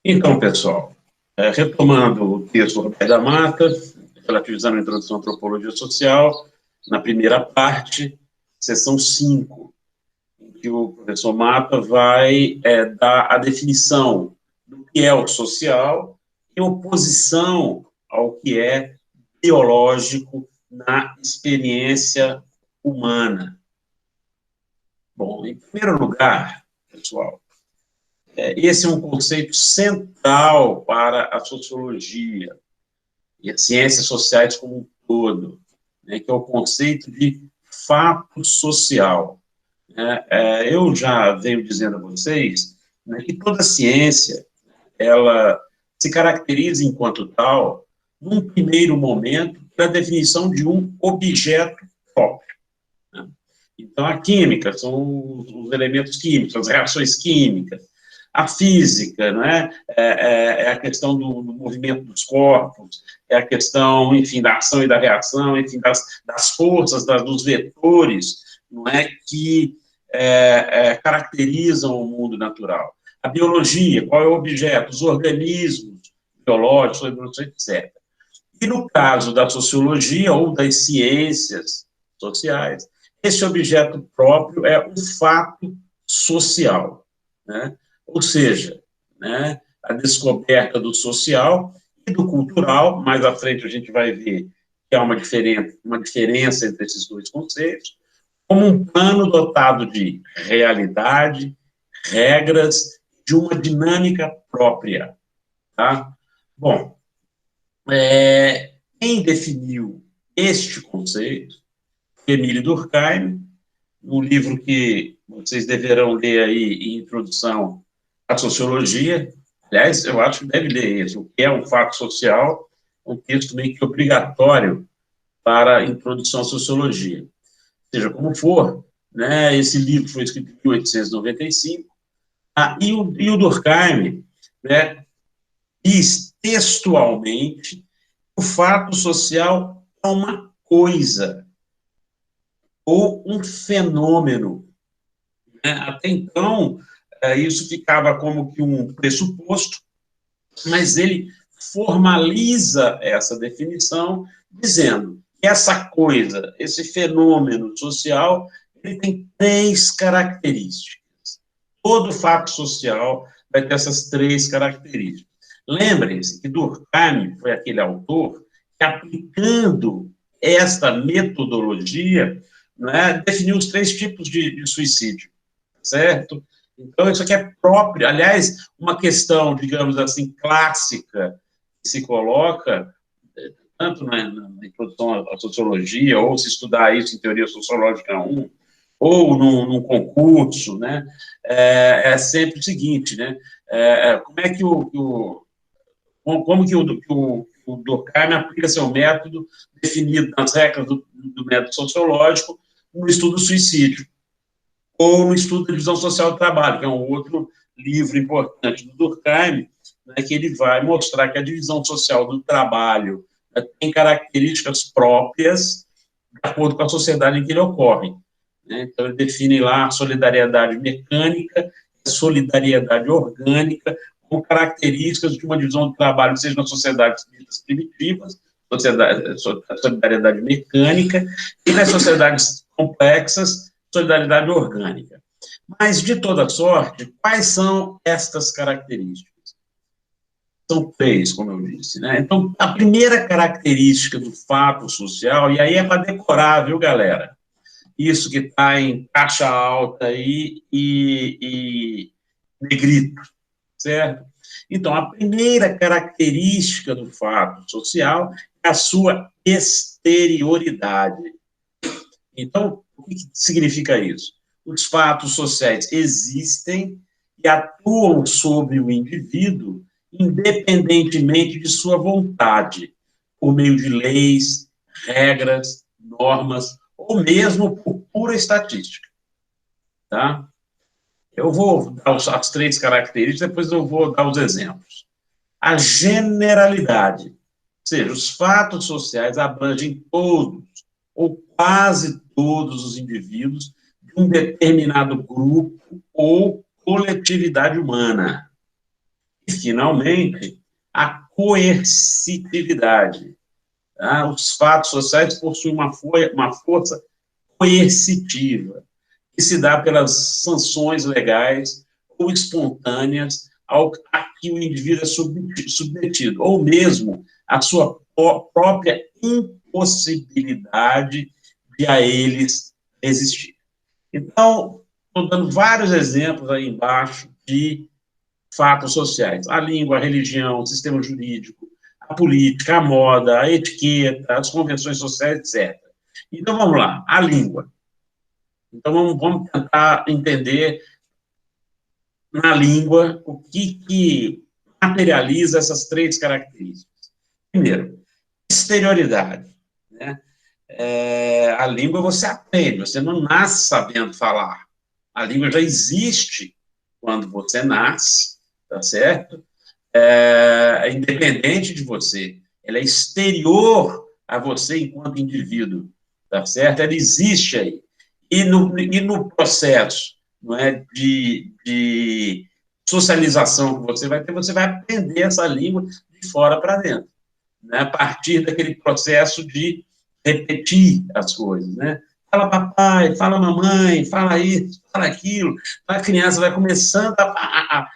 Então, pessoal, retomando o texto do Roberto da Mata, relativizando a introdução à antropologia social, na primeira parte, seção 5, em que o professor Mata vai dar a definição do que é o social em oposição ao que é biológico na experiência humana. Bom, em primeiro lugar, pessoal, esse é um conceito central para a sociologia e as ciências sociais como um todo, né, que é o conceito de fato social. Eu já venho dizendo a vocês, né, que toda ciência, ela se caracteriza enquanto tal, num primeiro momento, pela definição de um objeto próprio. Né? Então, a química são os elementos químicos, as reações químicas. A física, não é? É a questão do movimento dos corpos, é a questão, enfim, da ação e da reação, enfim, das forças, dos vetores, não é, que caracterizam o mundo natural. A biologia, qual é o objeto? Os organismos biológicos, etc. E no caso da sociologia ou das ciências sociais, esse objeto próprio é um fato social, né? Ou seja, né, a descoberta do social e do cultural. Mais à frente a gente vai ver que há uma diferença entre esses dois conceitos, como um plano dotado de realidade, regras, de uma dinâmica própria. Tá? Bom, quem definiu este conceito foi Emile Durkheim, um livro que vocês deverão ler aí em introdução à sociologia. Aliás, eu acho que deve ler esse, o que é um fato social, um texto meio que obrigatório para a introdução à sociologia. Seja como for, né, esse livro foi escrito em 1895, e o Durkheim, né, diz textualmente: o fato social é uma coisa ou um fenômeno. Né? Até então, isso ficava como que um pressuposto, mas ele formaliza essa definição dizendo que essa coisa, esse fenômeno social, ele tem três características. Todo fato social vai ter essas três características. Lembrem-se que Durkheim foi aquele autor que, aplicando esta metodologia, né, definiu os três tipos de suicídio, certo? Então, isso aqui é próprio, aliás, uma questão, digamos assim, clássica, que se coloca, tanto na introdução à sociologia, ou se estudar isso em teoria sociológica 1, ou num concurso, né, sempre o seguinte, né, como é que o Durkheim aplica seu método definido nas regras do método sociológico no estudo do suicídio, ou no estudo da divisão social do trabalho, que é um outro livro importante do Durkheim, né, que ele vai mostrar que a divisão social do trabalho, né, tem características próprias de acordo com a sociedade em que ele ocorre. Né? Então, ele define lá a solidariedade mecânica, a solidariedade orgânica, como características de uma divisão do trabalho, seja nas sociedades primitivas, solidariedade mecânica, e nas sociedades complexas, solidariedade orgânica. Mas, de toda sorte, quais são estas características? São três, como eu disse, né? Então, a primeira característica do fato social, e aí é para decorar, viu, galera? Isso que está em caixa alta aí e negrito, certo? Então, a primeira característica do fato social é a sua exterioridade. Então, o que significa isso? Os fatos sociais existem e atuam sobre o indivíduo independentemente de sua vontade, por meio de leis, regras, normas, ou mesmo por pura estatística. Tá? Eu vou dar as três características, depois eu vou dar os exemplos. A generalidade, ou seja, os fatos sociais abrangem todos, ou quase todos os indivíduos de um determinado grupo ou coletividade humana. E, finalmente, a coercitividade. Tá? Os fatos sociais possuem uma força coercitiva, que se dá pelas sanções legais ou espontâneas a que o indivíduo é submetido, ou mesmo a sua própria impossibilidade de a eles existir. Então, estou dando vários exemplos aí embaixo de fatos sociais. A língua, a religião, o sistema jurídico, a política, a moda, a etiqueta, as convenções sociais, etc. Então, vamos lá. A língua. Então, vamos tentar entender na língua o que materializa essas três características. Primeiro, exterioridade. Né? A língua você aprende, você não nasce sabendo falar. A língua já existe quando você nasce, tá certo? É independente de você. Ela é exterior a você enquanto indivíduo, tá certo? Ela existe aí. E no processo, não é, de socialização que você vai ter, você vai aprender essa língua de fora para dentro, né? A partir daquele processo de repetir as coisas, né? Fala papai, fala mamãe, fala isso, fala aquilo. A criança vai começando a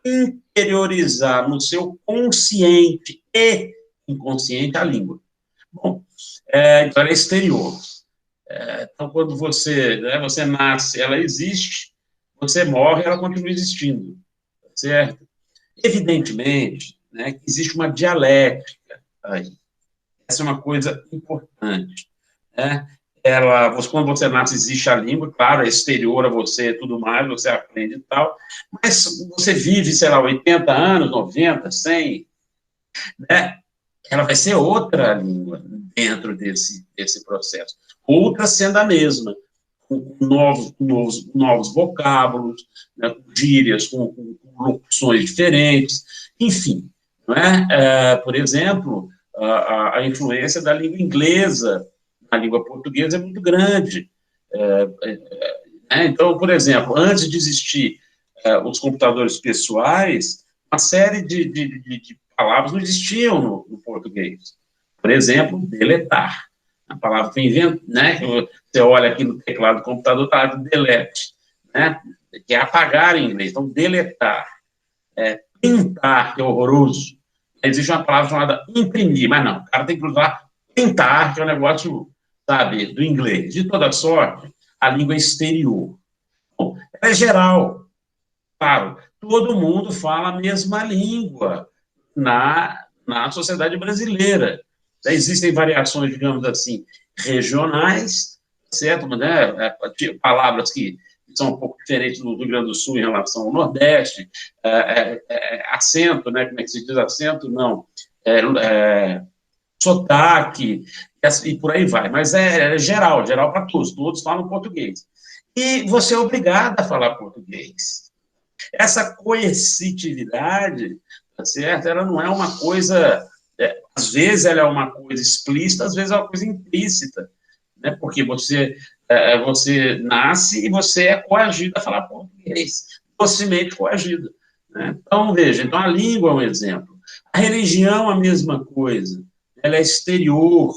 interiorizar no seu consciente e inconsciente a língua. Bom, então ela é exterior. Então, quando você nasce, ela existe, você morre, ela continua existindo, certo? Evidentemente, né, que existe uma dialética aí. Essa é uma coisa importante, né? Quando você nasce, existe a língua, claro, é exterior a você e tudo mais, você aprende e tal, mas você vive, sei lá, 80 anos, 90, 100, né? Ela vai ser outra língua dentro desse processo. Outra sendo a mesma, com novos vocábulos, né, com gírias, com locuções diferentes, enfim. Não é? Por exemplo, a influência da língua inglesa na língua portuguesa é muito grande. Então, por exemplo, antes de existir os computadores pessoais, uma série de palavras não existiam no português. Por exemplo, deletar. A palavra que inventa, né? Você olha aqui no teclado do computador, está delete, né? Que é apagar em inglês. Então, deletar. Pintar, que é horroroso. Existe uma palavra chamada imprimir, mas não, o cara tem que usar pintar, que é um negócio, sabe, do inglês. De toda sorte, a língua é exterior. Bom, ela é geral. Claro, todo mundo fala a mesma língua na sociedade brasileira. Existem variações, digamos assim, regionais, certo? Né? Palavras que são um pouco diferentes do Rio Grande do Sul em relação ao Nordeste, acento, né? Como é que se diz acento? Não. Sotaque, e por aí vai. Mas é geral para todos falam português. E você é obrigado a falar português. Essa coercitividade, tá certo? Ela não é uma coisa, às vezes ela é uma coisa explícita, às vezes é uma coisa implícita, né? Porque você nasce e você é coagido a falar português, docemente coagido, né? Então, veja, então a língua é um exemplo. A religião é a mesma coisa, ela é exterior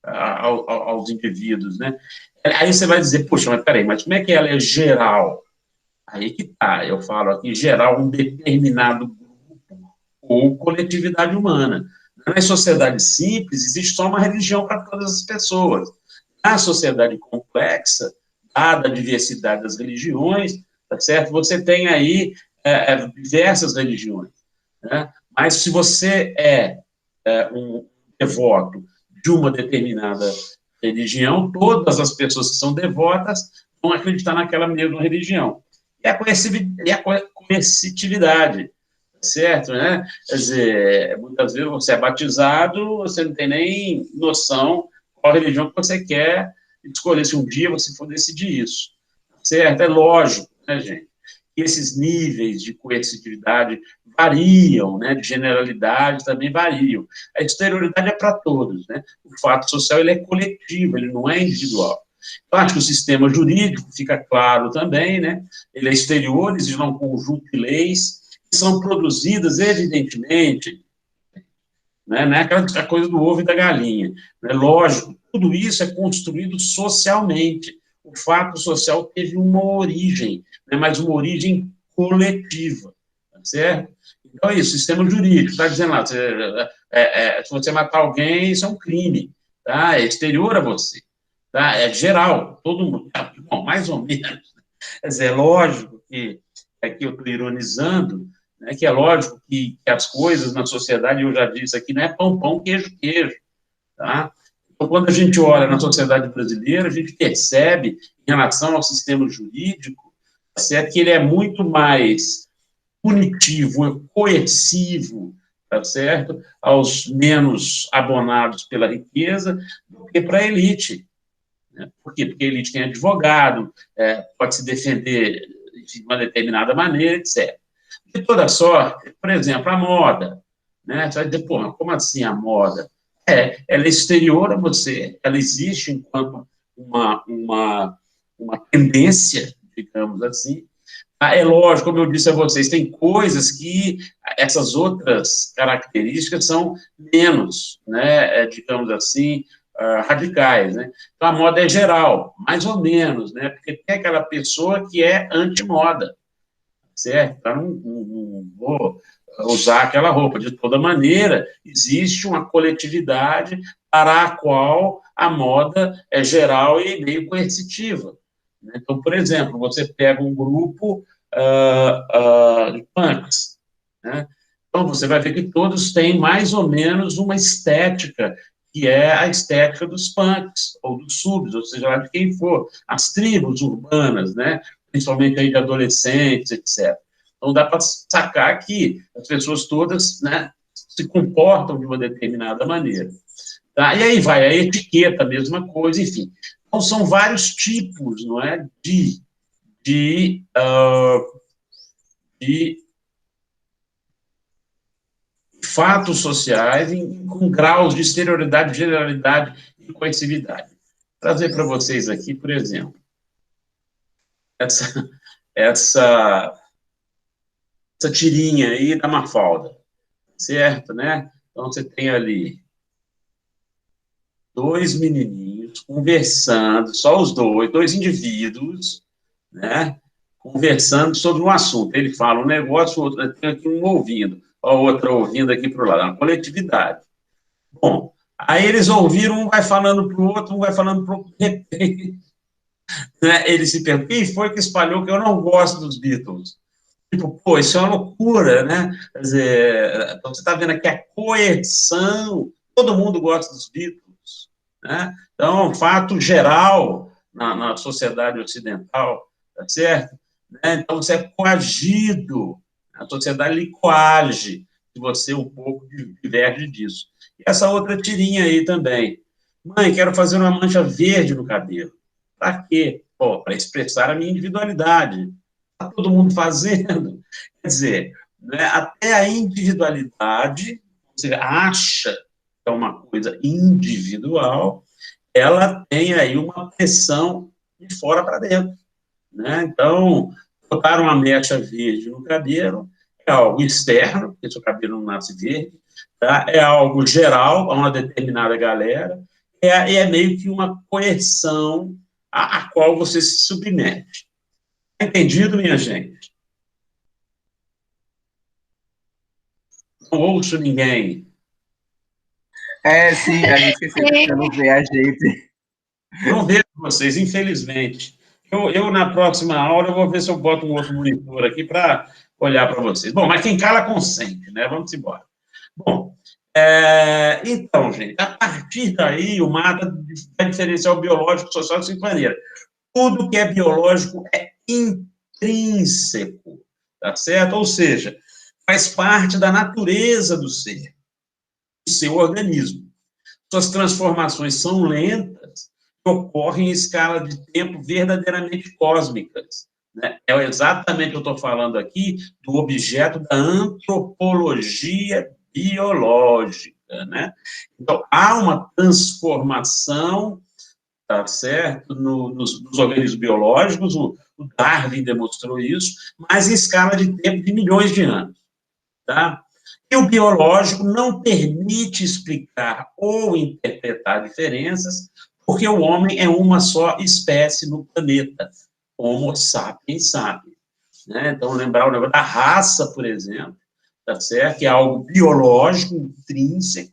aos indivíduos, né? Aí você vai dizer, poxa, mas peraí, mas como é que ela é geral? Aí que tá, eu falo aqui, geral, um determinado grupo ou coletividade humana. Nas sociedades simples, existe só uma religião para todas as pessoas. Na sociedade complexa, dada a diversidade das religiões, tá certo? Você tem aí diversas religiões, né? Mas se você um devoto de uma determinada religião, todas as pessoas que são devotas vão acreditar naquela mesma religião. E a coercitividade, certo? Né? Quer dizer, muitas vezes você é batizado, você não tem nem noção qual religião que você quer escolher, se um dia você for decidir isso, certo? É lógico, né, gente? Que esses níveis de coercitividade variam, né? De generalidade também variam. A exterioridade é para todos, né? O fato social ele é coletivo, ele não é individual. Eu acho que o sistema jurídico fica claro também, né? Ele é exterior, existe um conjunto de leis são produzidas, evidentemente, né, não é aquela coisa do ovo e da galinha. É lógico, tudo isso é construído socialmente. O fato social teve uma origem, né, mas uma origem coletiva, tá certo? Então é isso, sistema jurídico, está dizendo lá, se você matar alguém, isso é um crime, tá? É exterior a você, tá? É geral, todo mundo, bom, mais ou menos. Quer dizer, é lógico que, aqui eu estou ironizando, né, que é lógico que as coisas na sociedade, eu já disse aqui, não é pão, pão, queijo, queijo, tá? Então, quando a gente olha na sociedade brasileira, a gente percebe, em relação ao sistema jurídico, certo, que ele é muito mais punitivo, coercivo, tá certo, aos menos abonados pela riqueza, do que para a elite. Né? Por quê? Porque a elite tem advogado, pode se defender de uma determinada maneira, etc. De toda sorte, por exemplo, a moda, né? Você vai dizer, pô, mas como assim a moda? Ela é exterior a você, ela existe enquanto uma tendência, digamos assim. É lógico, como eu disse a vocês, tem coisas que essas outras características são menos, né, digamos assim, radicais, né? Então, a moda é geral, mais ou menos, né? Porque tem aquela pessoa que é anti-moda, certo? Então, não vou usar aquela roupa. De toda maneira, existe uma coletividade para a qual a moda é geral e meio coercitiva. Então, por exemplo, você pega um grupo de punks, né? Então, você vai ver que todos têm mais ou menos uma estética, que é a estética dos punks, ou dos subs, ou seja lá de quem for, as tribos urbanas, né? Principalmente aí de adolescentes, etc. Então, dá para sacar que as pessoas todas, né, se comportam de uma determinada maneira. Tá? E aí vai a etiqueta, a mesma coisa, enfim. Então, são vários tipos, não é, de, de fatos sociais com graus de exterioridade, generalidade e coercividade. Vou trazer para vocês aqui, por exemplo, essa tirinha aí da Mafalda, certo, né? Então, você tem ali dois menininhos conversando, só os dois indivíduos, né? Conversando sobre um assunto. Ele fala um negócio, o outro tem aqui um ouvindo, a outra ouvindo aqui para o lado, é uma coletividade. Bom, aí eles ouviram, um vai falando para o outro, um vai falando para o outro, de repente, né, ele se pergunta, quem foi que espalhou que eu não gosto dos Beatles? Tipo, pô, isso é uma loucura, né? Quer dizer, você está vendo aqui a coerção, todo mundo gosta dos Beatles, né? Então, é um fato geral na sociedade ocidental, tá certo? Né? Então, você é coagido, a sociedade lhe coage, se você um pouco diverge disso. E essa outra tirinha aí também. Mãe, quero fazer uma mancha verde no cabelo. Para quê? Para expressar a minha individualidade. Está todo mundo fazendo. Quer dizer, né, até a individualidade, você acha que é uma coisa individual, ela tem aí uma pressão de fora para dentro. Né? Então, botar uma mecha verde no cabelo é algo externo, porque seu cabelo não nasce verde, tá? É algo geral a uma determinada galera, e é meio que uma coerção a qual você se submete. Entendido, minha gente? Não ouço ninguém. Sim, a gente esqueceu que você não vê a gente. Não vejo vocês, infelizmente. Eu, na próxima aula, eu vou ver se eu boto um outro monitor aqui para olhar para vocês. Bom, mas quem cala consente, né? Vamos embora. Bom, então, gente, a partir daí, o MATA vai diferenciar o biológico, social de cinco maneiras. Tudo que é biológico é intrínseco, tá certo? Ou seja, faz parte da natureza do ser, do seu organismo. Suas transformações são lentas, ocorrem em escala de tempo verdadeiramente cósmicas. Né? É exatamente o que eu estou falando aqui do objeto da antropologia biológica. Né? Então, há uma transformação, tá certo, nos organismos biológicos, o Darwin demonstrou isso, mas em escala de tempo de milhões de anos. tá? E o biológico não permite explicar ou interpretar diferenças, porque o homem é uma só espécie no planeta, Homo sapiens sapiens, né? Então, lembrar o negócio da raça, por exemplo, tá certo? Que é algo biológico, intrínseco,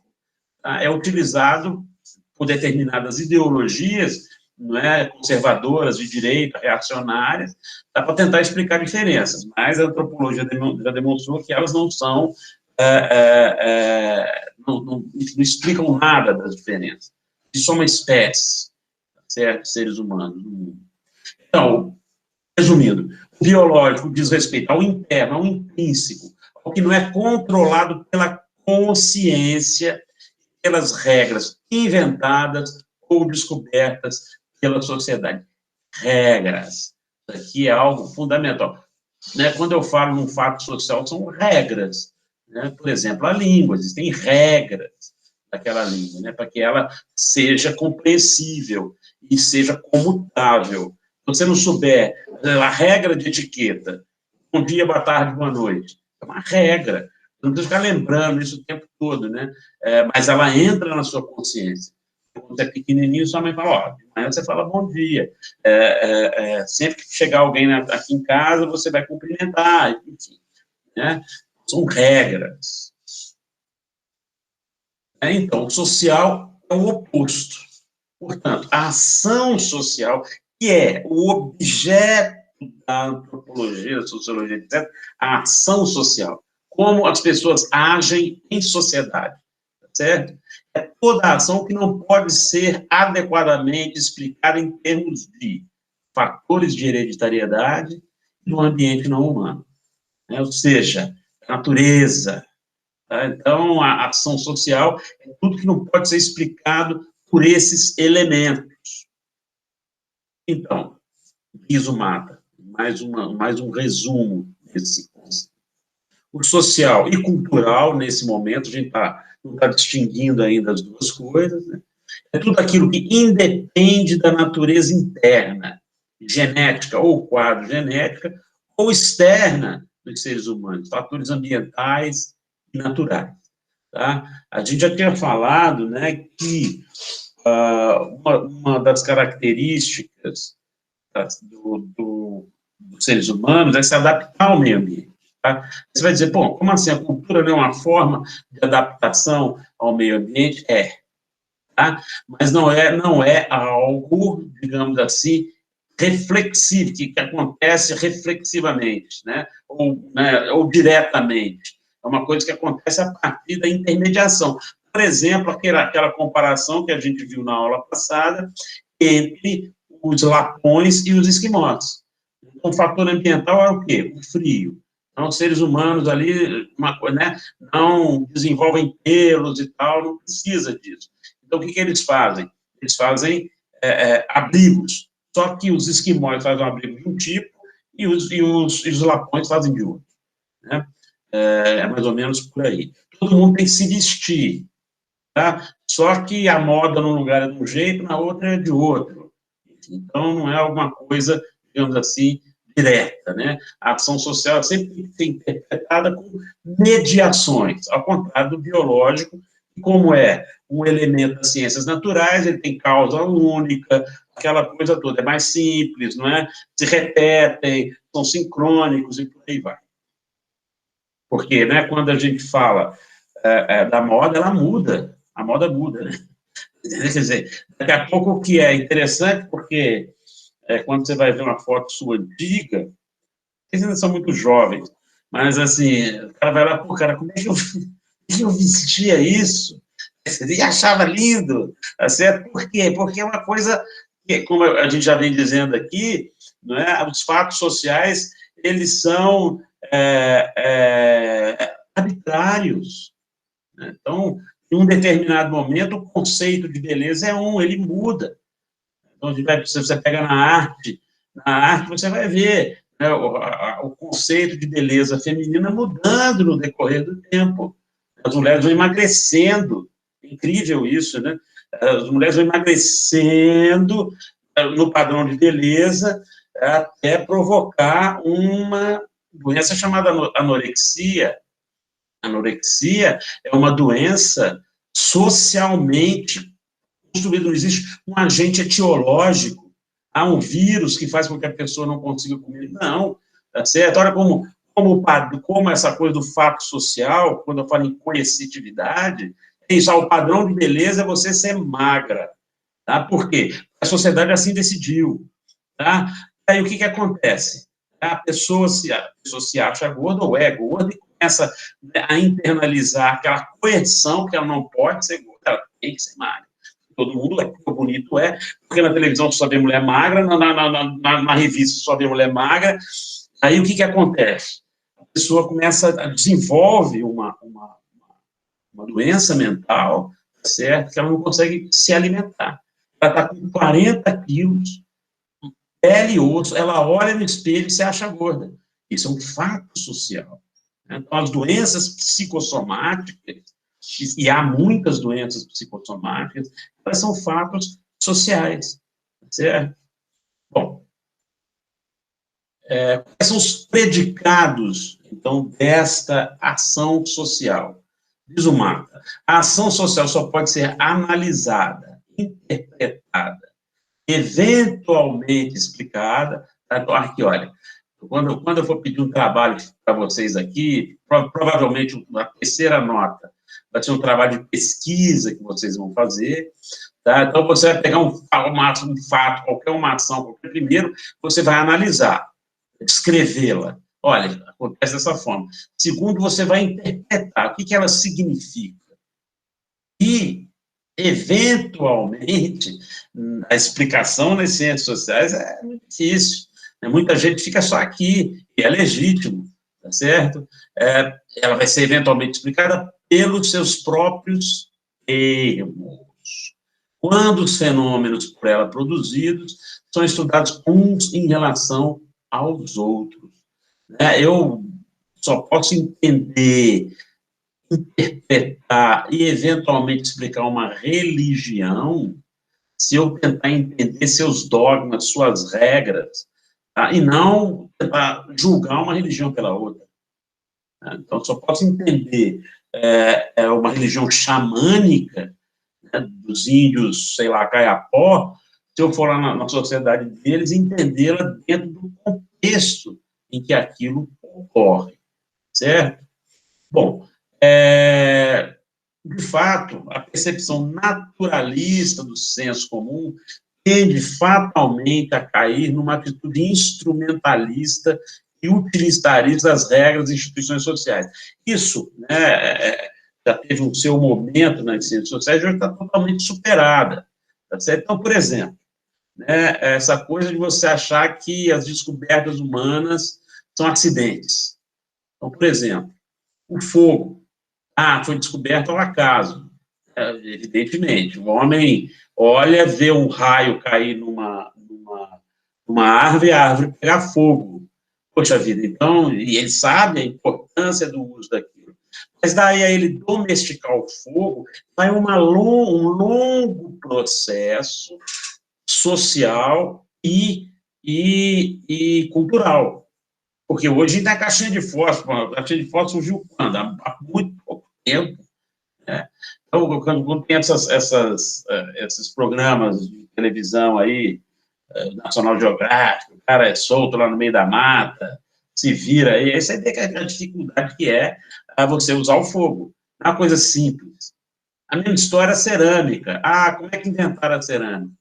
tá? É utilizado por determinadas ideologias, não é, conservadoras, de direita, reacionárias, dá para tentar explicar diferenças, mas a antropologia já demonstrou que elas não são, não explicam nada das diferenças. Isso é uma espécie, certo, de seres humanos no mundo. Então, resumindo, o biológico diz respeito ao interno, ao intrínseco, ao que não é controlado pela consciência, pelas regras inventadas ou descobertas pela sociedade. Regras. Isso aqui é algo fundamental. Né? Quando eu falo num fato social, são regras. Né? Por exemplo, a língua, existem regras daquela língua, né? Para que ela seja compreensível e seja comutável. Se você não souber a regra de etiqueta, bom dia, boa tarde, boa noite, é uma regra. Não precisa ficar lembrando isso o tempo todo, né? Mas ela entra na sua consciência. Quando é pequenininho, sua mãe fala, ó, de manhã você fala bom dia. Sempre que chegar alguém aqui em casa, você vai cumprimentar, enfim. Né? São regras. Então, o social é o oposto. Portanto, a ação social, que é o objeto da antropologia, da sociologia, etc., a ação social, como as pessoas agem em sociedade, certo? É toda a ação que não pode ser adequadamente explicada em termos de fatores de hereditariedade no ambiente não humano, né? Ou seja, natureza. Tá? Então, a ação social é tudo que não pode ser explicado por esses elementos. Então, Riso mata, mais um resumo desse conceito. O social e cultural, nesse momento, a gente não está distinguindo ainda as duas coisas, né? É tudo aquilo que independe da natureza interna, genética ou quadro genética, ou externa dos seres humanos, fatores ambientais e naturais. Tá? A gente já tinha falado, né, que uma das características dos seres humanos é se adaptar ao meio ambiente. Tá? Você vai dizer, bom, como assim? A cultura não é uma forma de adaptação ao meio ambiente? Tá? Mas não é algo, digamos assim, reflexivo, que acontece reflexivamente, né? Ou diretamente. É uma coisa que acontece a partir da intermediação. Por exemplo, aquela comparação que a gente viu na aula passada entre os lapões e os esquimós. Então, o fator ambiental é o quê? O frio. Então, os seres humanos ali, né, não desenvolvem pelos e tal, não precisa disso. Então, o que eles fazem? Eles fazem abrigos. Só que os esquimós fazem um abrigo de um tipo e os lapões fazem de outro. Né? É mais ou menos por aí. Todo mundo tem que se vestir. Tá? Só que a moda num lugar é de um jeito, na outra é de outro. Então, não é alguma coisa, digamos assim, direta, né? A ação social sempre tem que ser interpretada com mediações, ao contrário do biológico, que como é um elemento das ciências naturais, ele tem causa única, aquela coisa toda, é mais simples, não é? Se repetem, são sincrônicos e por aí vai. Porque, né, quando a gente fala da moda, ela muda, a moda muda, né? Quer dizer, daqui a pouco o que é interessante, porque quando você vai ver uma foto sua antiga, eles ainda são muito jovens, mas assim, o cara vai lá, pô, cara, como é que eu vestia isso? E achava lindo, tá certo? Por quê? Porque é uma coisa que, como a gente já vem dizendo aqui, não é? Os fatos sociais, eles são arbitrários. Né? Então, em um determinado momento, o conceito de beleza ele muda. Então, se você pega na arte você vai ver, né, o conceito de beleza feminina mudando no decorrer do tempo. As mulheres vão emagrecendo, é incrível isso, né? As mulheres vão emagrecendo no padrão de beleza até provocar uma doença chamada anorexia, A anorexia é uma doença socialmente construída, não existe um agente etiológico, há um vírus que faz com que a pessoa não consiga comer, não, tá certo? Olha como essa coisa do fato social, quando eu falo em coercitividade, é isso, o padrão de beleza é você ser magra, tá? Por quê? A sociedade assim decidiu, tá? Aí o que acontece? A pessoa se acha gorda ou é gorda e começa a internalizar aquela coerção que ela não pode ser gorda, ela tem que ser magra. Todo mundo é, porque bonito é, porque na televisão só vê mulher magra, na revista só vê mulher magra. Aí o que acontece? A pessoa desenvolve uma doença mental, certo? Que ela não consegue se alimentar. Ela está com 40 quilos, pele e osso, ela olha no espelho e se acha gorda. Isso é um fato social. Então, as doenças psicossomáticas, e há muitas doenças psicossomáticas, elas são fatos sociais, certo? Bom, quais são os predicados, então, desta ação social? Diz o Marta, a ação social só pode ser analisada, interpretada, eventualmente explicada. Aqui, olha, quando eu for pedir um trabalho para vocês aqui, provavelmente a terceira nota vai ser um trabalho de pesquisa que vocês vão fazer, tá? Então, você vai pegar um fato, qualquer uma ação, qualquer primeiro, você vai analisar, descrevê-la. Olha, acontece dessa forma. Segundo, você vai interpretar o que ela significa. E, eventualmente, a explicação nas ciências sociais é muito difícil. Muita gente fica só aqui, e é legítimo, tá certo? Ela vai ser eventualmente explicada pelos seus próprios termos. Quando os fenômenos por ela produzidos são estudados uns em relação aos outros. Eu só posso entender, interpretar e, eventualmente, explicar uma religião se eu tentar entender seus dogmas, suas regras, tá? E não tentar julgar uma religião pela outra. Tá? Então, só posso entender uma religião xamânica, né, dos índios, sei lá, Caiapó, se eu for lá na sociedade deles, entendê-la dentro do contexto em que aquilo ocorre, certo? Bom, de fato, a percepção naturalista do senso comum tende fatalmente a cair numa atitude instrumentalista e utilitarista das regras e instituições sociais. Isso, né, já teve o seu momento nas ciências sociais, já está totalmente superada. Tá certo? Então, por exemplo, né, essa coisa de você achar que as descobertas humanas são acidentes. Então, por exemplo, o fogo. Foi descoberto ao acaso. Evidentemente, o homem olha, vê um raio cair numa árvore, a árvore pegar fogo. Poxa vida, então, e ele sabe a importância do uso daquilo. Mas daí a ele domesticar o fogo, vai um longo processo social e cultural. Porque hoje tem a caixinha de fósforo. A caixinha de fósforo surgiu quando? Há muito pouco tempo. Né? Então, quando tem esses programas de televisão aí, National Geographic, o cara é solto lá no meio da mata, se vira aí, aí você vê a dificuldade que é você usar o fogo. É uma coisa simples. A mesma história, a cerâmica. Como é que inventaram a cerâmica?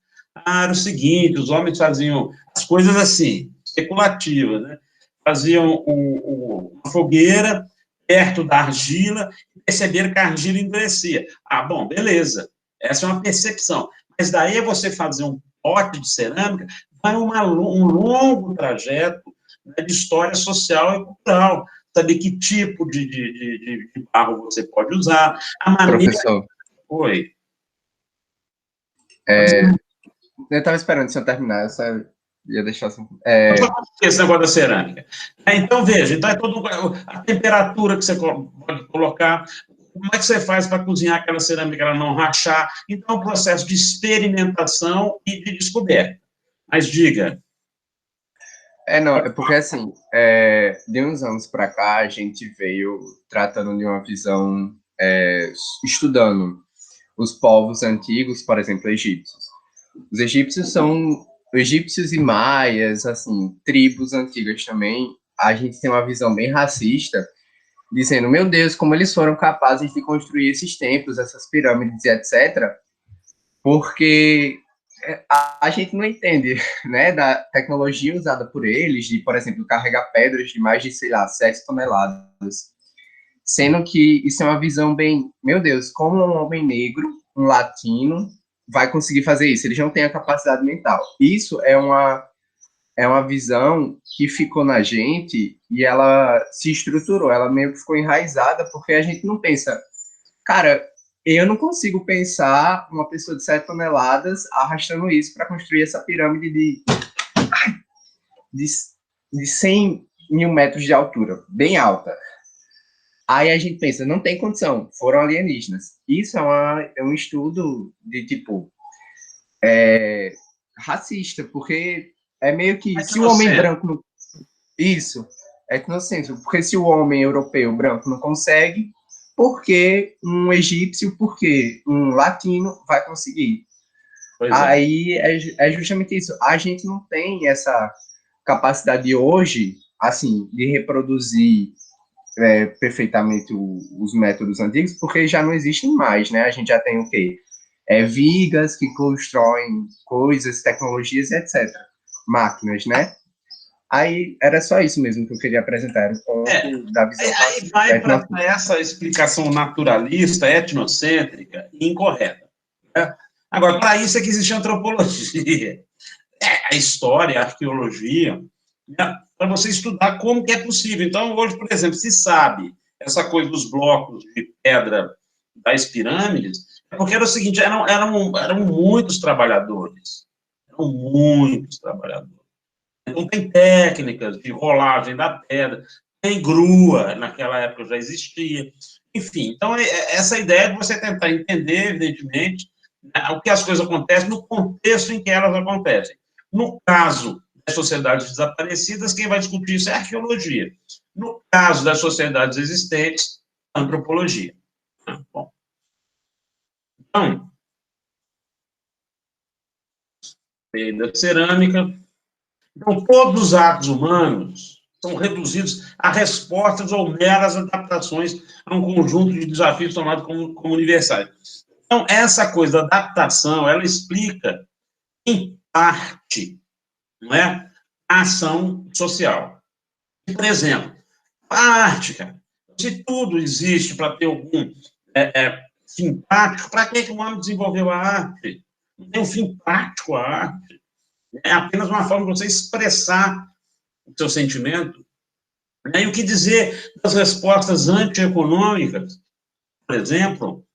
Era o seguinte, os homens faziam as coisas assim, especulativas, né? Faziam uma fogueira perto da argila e perceberam que a argila endurecia. Bom, beleza. Essa é uma percepção. Mas daí você fazer um pote de cerâmica vai um longo trajeto, né, de história social e cultural. Saber que tipo de barro você pode usar. A maneira... Professor. Oi. Eu estava esperando o senhor terminar, eu só ia deixar assim. Esse negócio da cerâmica. Então, veja, então é todo a temperatura que você pode colocar, como é que você faz para cozinhar aquela cerâmica, ela não rachar. Então, é um processo de experimentação e de descoberta. Mas diga. Não, é porque assim, de uns anos para cá, a gente veio tratando de uma visão, estudando os povos antigos, por exemplo, egípcios. Os egípcios são egípcios e maias, assim, tribos antigas também. A gente tem uma visão bem racista, dizendo, meu Deus, como eles foram capazes de construir esses templos, essas pirâmides, etc. Porque a gente não entende, né, da tecnologia usada por eles, de, por exemplo, carregar pedras de mais de, sei lá, 7 toneladas. Sendo que isso é uma visão bem, meu Deus, como um homem negro, um latino, vai conseguir fazer isso? Eles não têm a capacidade mental. Isso é uma visão que ficou na gente e ela se estruturou, ela meio que ficou enraizada, porque a gente não pensa, cara, eu não consigo pensar uma pessoa de 7 toneladas arrastando isso para construir essa pirâmide de, de 100 mil metros de altura, bem alta. Aí a gente pensa, não tem condição, foram alienígenas. Isso é um estudo de, tipo, racista, porque é meio que, se o homem branco não... Isso, é etnocêntrico, porque se o homem europeu branco não consegue, por que um egípcio, por que um latino vai conseguir? Aí é justamente isso. A gente não tem essa capacidade hoje, assim, de reproduzir perfeitamente os métodos antigos, porque já não existem mais, né? A gente já tem o quê? Vigas que constroem coisas, tecnologias, etc. Máquinas, né? Aí era só isso mesmo que eu queria apresentar, era o ponto da visão aí vai para essa explicação naturalista, etnocêntrica e incorreta. Né? Agora, para isso é que existe a antropologia, a história, a arqueologia, né? Para você estudar como que é possível. Então, hoje, por exemplo, se sabe essa coisa dos blocos de pedra das pirâmides, é porque era o seguinte, eram muitos trabalhadores. Eram muitos trabalhadores. Então, tem técnicas de rolagem da pedra, tem grua, naquela época já existia. Enfim, então, essa ideia de você tentar entender, evidentemente, o que as coisas acontecem no contexto em que elas acontecem. No caso das sociedades desaparecidas, quem vai discutir isso é a arqueologia. No caso das sociedades existentes, a antropologia. Bom, então, da cerâmica. Então, todos os atos humanos são reduzidos a respostas ou meras adaptações a um conjunto de desafios tomados como universais. Então, essa coisa da adaptação, ela explica, em parte, não é, a ação social. Por exemplo, a arte, cara, se tudo existe para ter algum fim prático, para que o homem desenvolveu a arte? Não tem um fim prático a arte. É apenas uma forma de você expressar o seu sentimento. E o que dizer das respostas antieconômicas, por exemplo,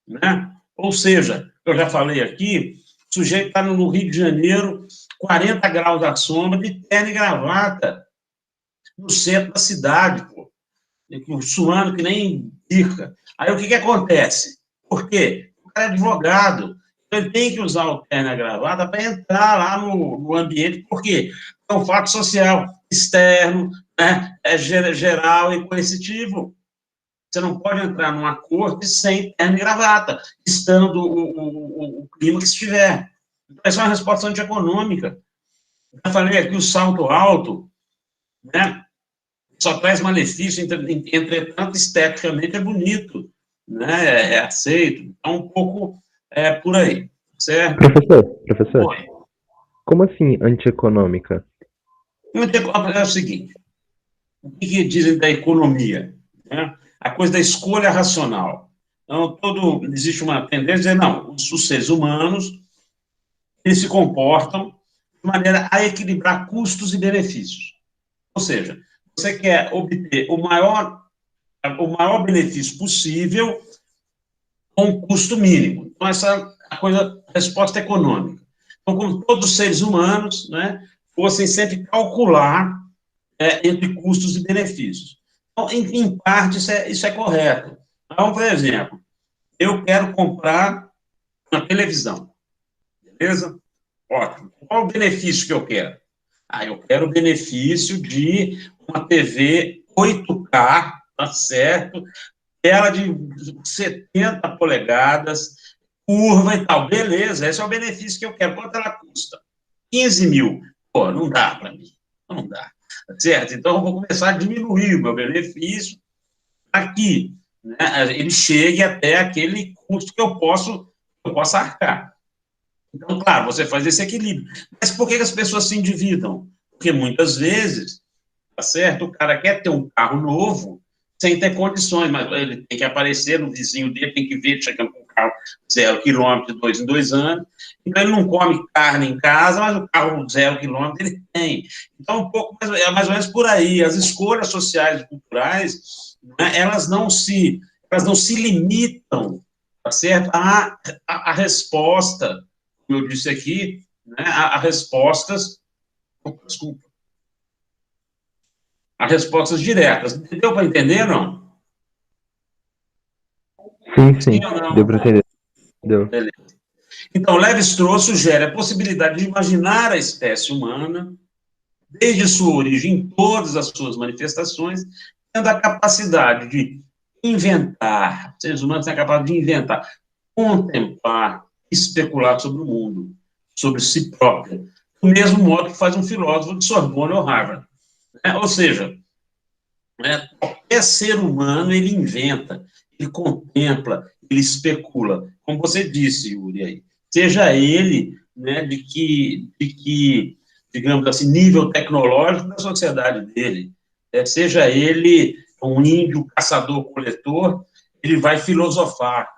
né? Ou seja, eu já falei aqui, o sujeito está no Rio de Janeiro, 40 graus à sombra, de terno e gravata, no centro da cidade, pô, suando que nem pica. Aí o que acontece? Por quê? O cara é advogado, ele tem que usar o terno e a gravata para entrar lá no ambiente, por quê? É um fato social externo, né? Geral e coercitivo. Você não pode entrar numa corte sem terno e gravata, estando o clima que estiver. Então, essa é uma resposta antieconômica. Já falei aqui o salto alto, né? Só traz malefício, entretanto, esteticamente é bonito, né? É aceito. É um pouco por aí, certo? Professor, Oi. como assim antieconômica? É o seguinte, o que dizem da economia? Né? A coisa da escolha racional. Então, existe uma tendência a dizer, não, os seres humanos, eles se comportam de maneira a equilibrar custos e benefícios. Ou seja, você quer obter o maior benefício possível com um custo mínimo. Então, essa é a resposta econômica. Então, como todos os seres humanos, né, fossem sempre calcular entre custos e benefícios. Então, em parte, isso é correto. Então, por exemplo, eu quero comprar uma televisão, beleza? Ótimo. Qual o benefício que eu quero? Eu quero o benefício de uma TV 8K, tá certo? Tela de 70 polegadas, curva e tal. Beleza, esse é o benefício que eu quero. Quanto ela custa? 15 mil. Pô, não dá para mim. Não dá. Tá certo? Então, eu vou começar a diminuir o meu benefício para que, né, ele chegue até aquele custo que eu possa arcar. Então, claro, você faz esse equilíbrio. Mas por que as pessoas se endividam? Porque muitas vezes, tá certo? O cara quer ter um carro novo sem ter condições, mas ele tem que aparecer no vizinho dele, tem que ver chegando com o carro 0 km, de 2 em 2 anos. Então, ele não come carne em casa, mas o carro 0 km ele tem. Então, um pouco é mais ou menos por aí. As escolhas sociais e culturais, né, elas não se limitam, tá certo? A resposta, como eu disse aqui, né, a respostas, desculpa, a respostas diretas. Deu para entender, não? Sim, sim. Sim ou não? Deu para entender. Deu. Beleza. Então, Lévi-Strauss sugere a possibilidade de imaginar a espécie humana, desde sua origem, em todas as suas manifestações, tendo a capacidade de inventar, seres humanos têm a capacidade de inventar, contemplar, especular sobre o mundo, sobre si próprio, do mesmo modo que faz um filósofo de Sorbonne ou Harvard. Ou seja, né, qualquer ser humano, ele inventa, ele contempla, ele especula. Como você disse, Yuri, aí, seja ele, né, de que, digamos assim, nível tecnológico da sociedade dele, seja ele um índio caçador-coletor, ele vai filosofar.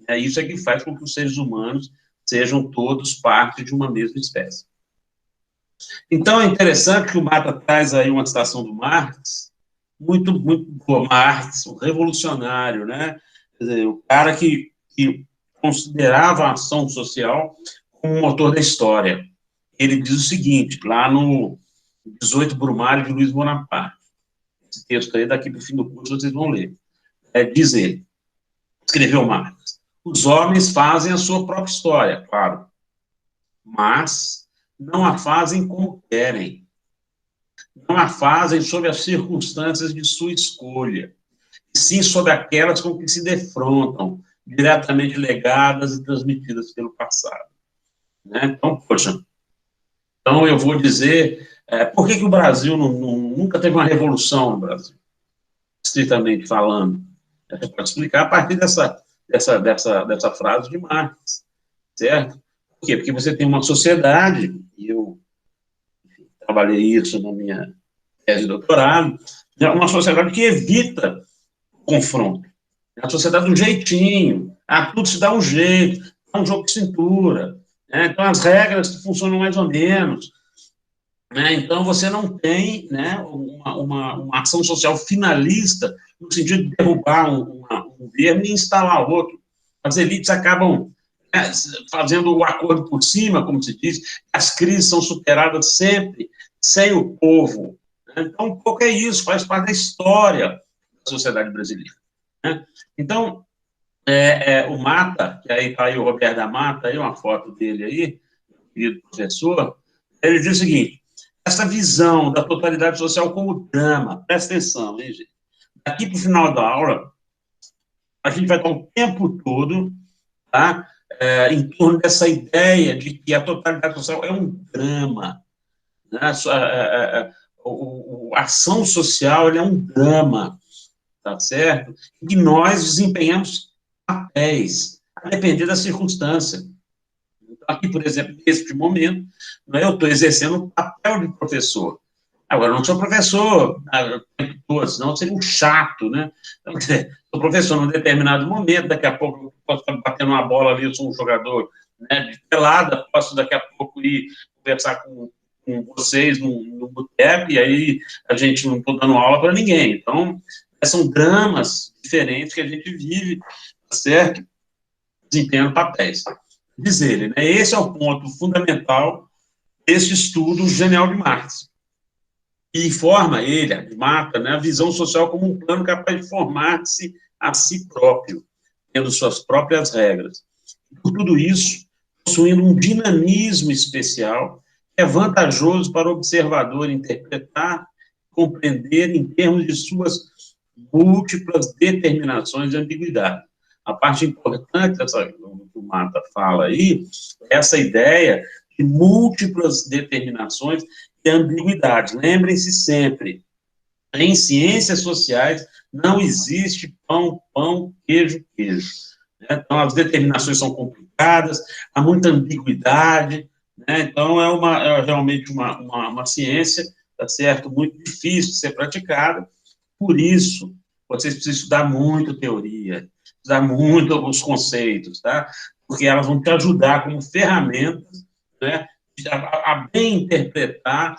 Isso é que faz com que os seres humanos sejam todos parte de uma mesma espécie. Então, é interessante que o Mata traz aí uma citação do Marx, muito boa. Marx, o revolucionário, né? Quer dizer, o cara que considerava a ação social como o motor da história. Ele diz o seguinte, lá no 18 Brumário de Luiz Bonaparte, esse texto aí, daqui para o fim do curso, vocês vão ler. Diz ele, escreveu Marx, os homens fazem a sua própria história, claro, mas não a fazem como querem, não a fazem sob as circunstâncias de sua escolha, e sim sob aquelas com que se defrontam, diretamente legadas e transmitidas pelo passado. Né? Então, poxa, então eu vou dizer, por que o Brasil nunca teve uma revolução no Brasil, estritamente falando? Você pode explicar a partir dessa frase de Marx, certo? Por quê? Porque você tem uma sociedade, e eu trabalhei isso na minha tese de doutorado, uma sociedade que evita o confronto. A sociedade do jeitinho, tudo se dá um jeito, é um jogo de cintura, né? Então as regras funcionam mais ou menos, né? Então você não tem, né, uma ação social finalista no sentido de derrubar um governo e instalar outro. As elites acabam, né, fazendo o acordo por cima, como se diz, as crises são superadas sempre sem o povo. Né? Então, um pouco é isso, faz parte da história da sociedade brasileira. Né? Então, o Mata, que aí está aí o Roberto da Mata, aí uma foto dele aí, querido professor, ele diz o seguinte, essa visão da totalidade social como drama, presta atenção, hein, gente? Daqui para o final da aula, a gente vai estar o tempo todo, tá, em torno dessa ideia de que a totalidade social é um drama, né? A ação social é um drama, tá certo? E nós desempenhamos papéis, a depender da circunstância. Então, aqui, por exemplo, neste momento, eu estou exercendo o papel de professor. Agora, eu não sou professor todo, senão seria um chato, né? Então, sou professor num determinado momento, daqui a pouco eu posso estar batendo uma bola ali, eu sou um jogador, né, de pelada, posso daqui a pouco ir conversar com vocês no boteco, e aí a gente não está dando aula para ninguém. Então, são dramas diferentes que a gente vive, tá certo? Desempenhando papéis. Diz ele, né? Esse é o ponto fundamental desse estudo genial de Marx. E informa ele, Mata, né, a visão social como um plano capaz de formar-se a si próprio, tendo suas próprias regras. Por tudo isso, possuindo um dinamismo especial é vantajoso para o observador interpretar, compreender em termos de suas múltiplas determinações de ambiguidade. A parte importante dessa que o Marta fala aí é essa ideia de múltiplas determinações e ambiguidade. Lembrem-se sempre, em ciências sociais não existe pão, pão, queijo, queijo. Então, as determinações são complicadas, há muita ambiguidade, né? Então, realmente uma ciência, tá certo, muito difícil de ser praticada. Por isso, vocês precisam estudar muito teoria, estudar muito os conceitos, tá? Porque elas vão te ajudar como ferramentas, né, a bem interpretar,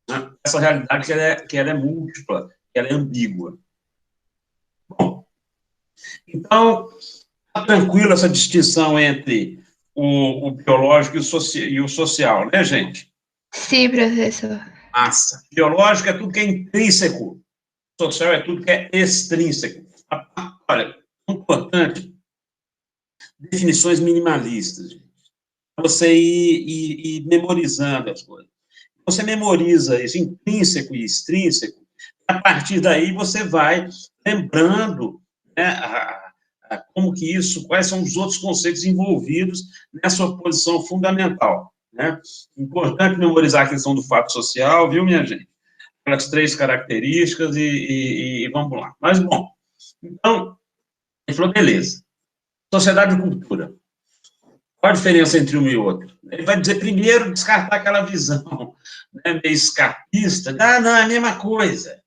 né, essa realidade que ela é múltipla, que ela é ambígua. Bom, então, está tranquila essa distinção entre o biológico e o social, né, gente? Sim, professor. Massa. Biológico é tudo que é intrínseco, social é tudo que é extrínseco. Olha, importante, definições minimalistas, gente. Você ir memorizando as coisas. Você memoriza isso, intrínseco e extrínseco, a partir daí você vai lembrando, né, como que isso, quais são os outros conceitos envolvidos nessa oposição fundamental, né? Importante memorizar a questão do fato social, viu, minha gente? Aquelas 3 características e vamos lá. Mas, bom, então, ele falou, beleza. Sociedade e cultura. Qual a diferença entre um e outro? Ele vai dizer, primeiro, descartar aquela visão, né, meio escapista. Não, é a mesma coisa.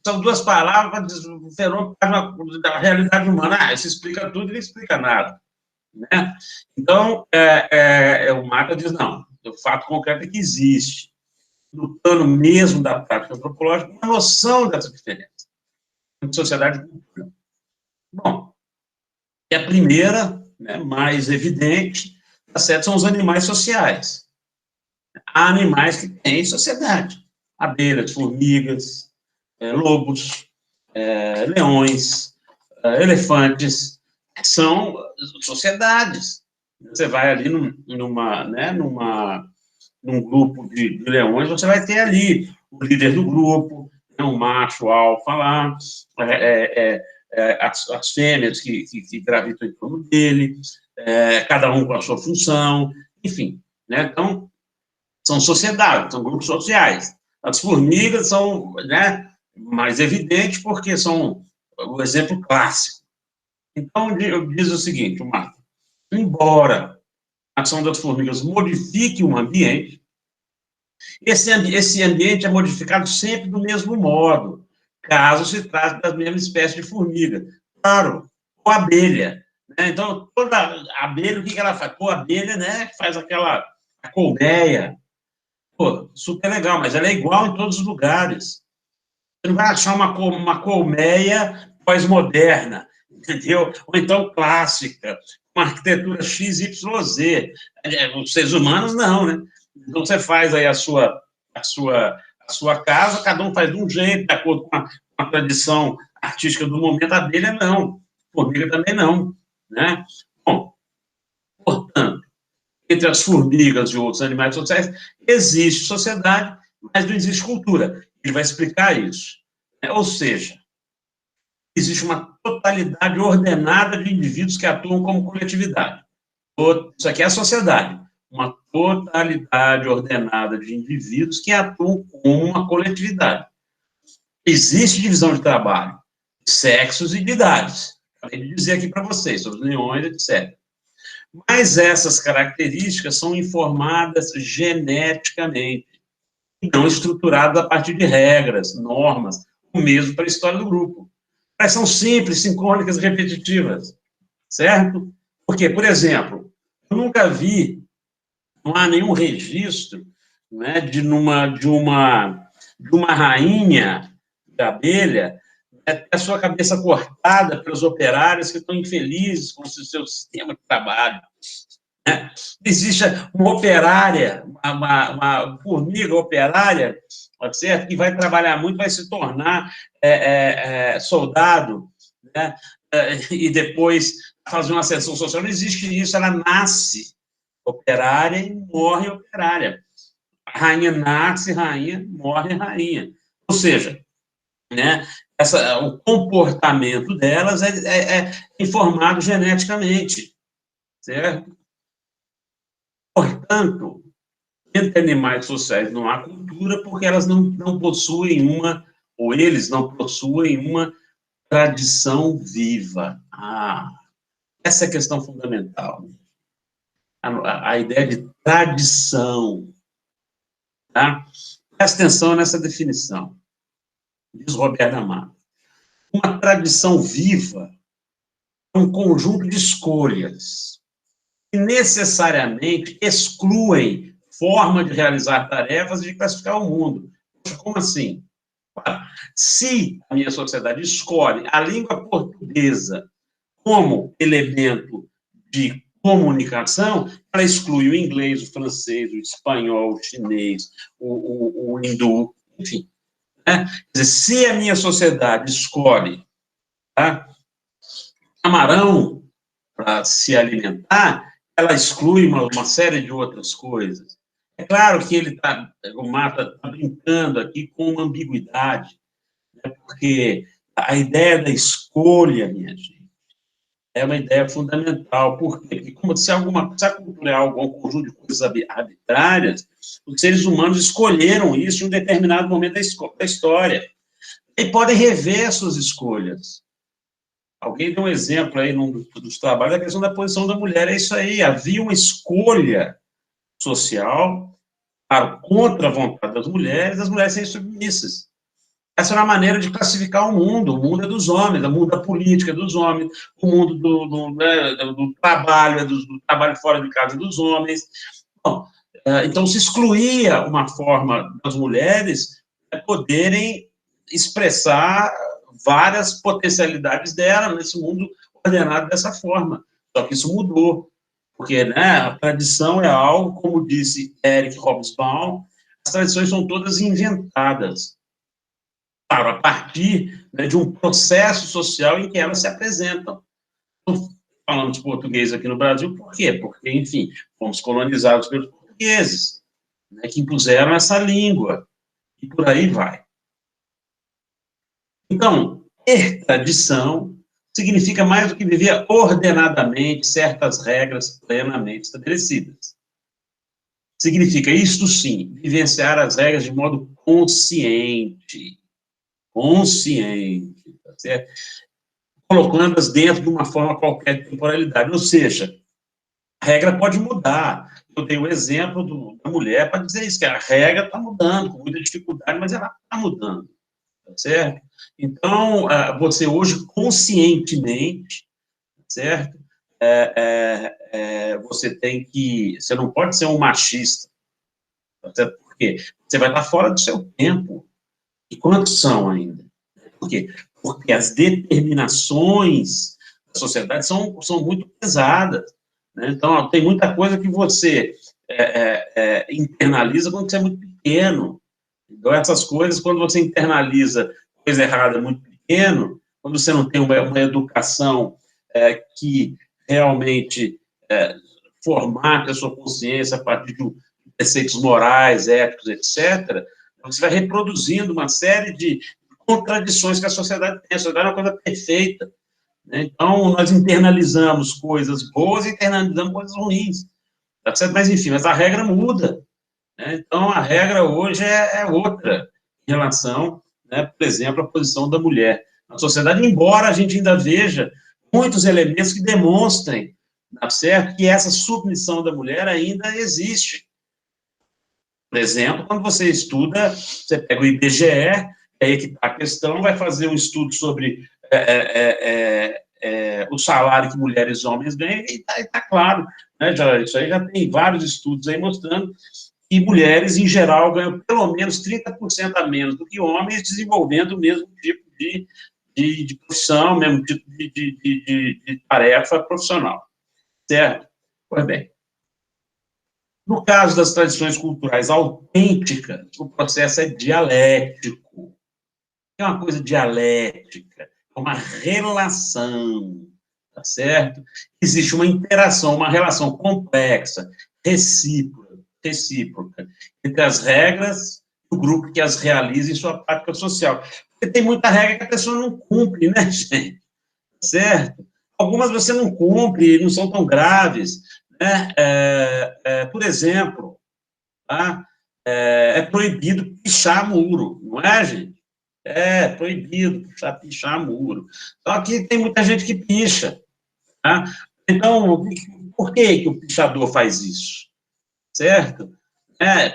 São 2 palavras, fenômeno da realidade humana. Isso explica tudo e não explica nada. Né? Então, o Marta diz, não, o fato concreto é que existe, no plano mesmo da prática antropológica, uma noção dessa diferença entre sociedade e cultura. Bom, e a primeira, né, mais evidente, tá certo, são os animais sociais. Há animais que têm sociedade. Abelhas, formigas, lobos, leões, elefantes, são sociedades. Você vai ali num grupo de leões, você vai ter ali o líder do grupo, né, um macho alfa lá, as fêmeas que gravitam em torno dele, cada um com a sua função, enfim, né? Então, são sociedades, são grupos sociais. As formigas são, né, mais evidentes porque são o exemplo clássico. Então, diz o seguinte, o Marco, embora a ação das formigas modifique um ambiente, esse ambiente é modificado sempre do mesmo modo, caso se trate da mesma espécie de formiga. Claro, ou abelha. Né? Então, toda abelha, o que ela faz? Pô, a abelha, né, faz a colmeia. Pô, super legal, mas ela é igual em todos os lugares. Você não vai achar uma colmeia pós-moderna, entendeu? Ou então clássica, com arquitetura XYZ. Os seres humanos, não, né? Então, você faz aí a sua casa, cada um faz de um jeito, de acordo com a tradição artística do momento. A abelha, não. Formiga também não, né? Bom, portanto, entre as formigas e outros animais sociais, existe sociedade, mas não existe cultura. Ele vai explicar isso. Ou seja, existe uma totalidade ordenada de indivíduos que atuam como coletividade. Isso aqui é a sociedade. Uma totalidade ordenada de indivíduos que atuam como uma coletividade. Existe divisão de trabalho, de sexos e de idades. Acabei de dizer aqui para vocês, sobre os leões, etc. Mas essas características são informadas geneticamente, e não estruturadas a partir de regras, normas, o mesmo para a história do grupo. Elas são simples, sincrônicas e repetitivas, certo? Porque, por exemplo, eu nunca vi, não há nenhum registro, né, de uma rainha de abelha, né, ter a sua cabeça cortada pelos operários que estão infelizes com o seu sistema de trabalho. Né? Existe uma operária, uma formiga operária, certo? Que vai trabalhar muito, vai se tornar soldado, né? E depois fazer uma ascensão social. Não existe isso, ela nasce operária e morre operária. A rainha nasce rainha, morre rainha. Ou seja, né, o comportamento delas é informado geneticamente, certo? Portanto, entre animais sociais não há cultura porque elas não possuem ou eles não possuem uma tradição viva. Essa é a questão fundamental. A ideia de tradição. Tá? Presta atenção nessa definição. Diz Roberto Amado. Uma tradição viva é um conjunto de escolhas que necessariamente excluem forma de realizar tarefas e de classificar o mundo. Como assim? Se a minha sociedade escolhe a língua portuguesa como elemento de comunicação, ela exclui o inglês, o francês, o espanhol, o chinês, o hindu, enfim. Né? Quer dizer, se a minha sociedade escolhe, tá, camarão para se alimentar, ela exclui uma série de outras coisas. É claro que o Mata está brincando aqui com uma ambiguidade, né, porque a ideia da escolha, minha gente, é uma ideia fundamental. Por quê? Porque como se a cultura é um conjunto de coisas arbitrárias, os seres humanos escolheram isso em um determinado momento da história. E podem rever suas escolhas. Alguém deu um exemplo aí num dos trabalhos da questão da posição da mulher. É isso aí. Havia uma escolha social contra a vontade das mulheres serem submissas. Essa era a maneira de classificar o mundo é dos homens, o mundo da política é dos homens, o mundo do trabalho é do trabalho fora de casa dos homens. Bom, então se excluía uma forma das mulheres poderem expressar várias potencialidades dela nesse mundo ordenado dessa forma. Só que isso mudou, porque, né, a tradição é algo, como disse Eric Hobsbawm, as tradições são todas inventadas, claro, a partir, né, de um processo social em que elas se apresentam. Então, falamos português aqui no Brasil, por quê? Porque, enfim, fomos colonizados pelos portugueses, né, que impuseram essa língua, e por aí vai. Então, ter tradição significa mais do que viver ordenadamente certas regras plenamente estabelecidas. Significa, isto sim, vivenciar as regras de modo consciente, tá certo? Colocando-as dentro de uma forma qualquer de temporalidade, ou seja, a regra pode mudar. Eu dei o exemplo da mulher para dizer isso, que a regra está mudando, com muita dificuldade, mas ela está mudando, tá certo? Então, você hoje, conscientemente, certo? Você não pode ser um machista, tá certo? Por quê? Você vai estar fora do seu tempo. E quantos são ainda? Por quê? Porque as determinações da sociedade são muito pesadas, né? Então, tem muita coisa que você internaliza quando você é muito pequeno. Então, essas coisas, quando você internaliza coisa errada muito pequeno, quando você não tem uma educação que realmente formate a sua consciência a partir de preceitos morais, éticos, etc., você vai reproduzindo uma série de contradições que a sociedade tem. A sociedade é uma coisa perfeita, né? Então, nós internalizamos coisas boas e internalizamos coisas ruins, tá certo? Mas a regra muda, né? Então, a regra hoje é outra em relação, né, por exemplo, à posição da mulher na sociedade, embora a gente ainda veja muitos elementos que demonstrem, tá certo, que essa submissão da mulher ainda existe. Por exemplo, quando você estuda, você pega o IBGE, é aí que está a questão, vai fazer um estudo sobre o salário que mulheres e homens ganham, e está claro, né, isso aí já tem vários estudos aí mostrando que mulheres, em geral, ganham pelo menos 30% a menos do que homens, desenvolvendo o mesmo tipo de profissão, mesmo tipo de tarefa profissional, certo? Pois bem, no caso das tradições culturais autênticas, o processo é dialético. É uma coisa dialética, é uma relação, tá certo? Existe uma interação, uma relação complexa, recíproca, recíproca entre as regras e o grupo que as realiza em sua prática social. Porque tem muita regra que a pessoa não cumpre, né, gente? Certo? Algumas você não cumpre, não são tão graves, né? Por exemplo, tá? É proibido pichar muro, não é, gente? É proibido pichar muro. Só que tem muita gente que picha, tá? Então, por que o pichador faz isso? Certo?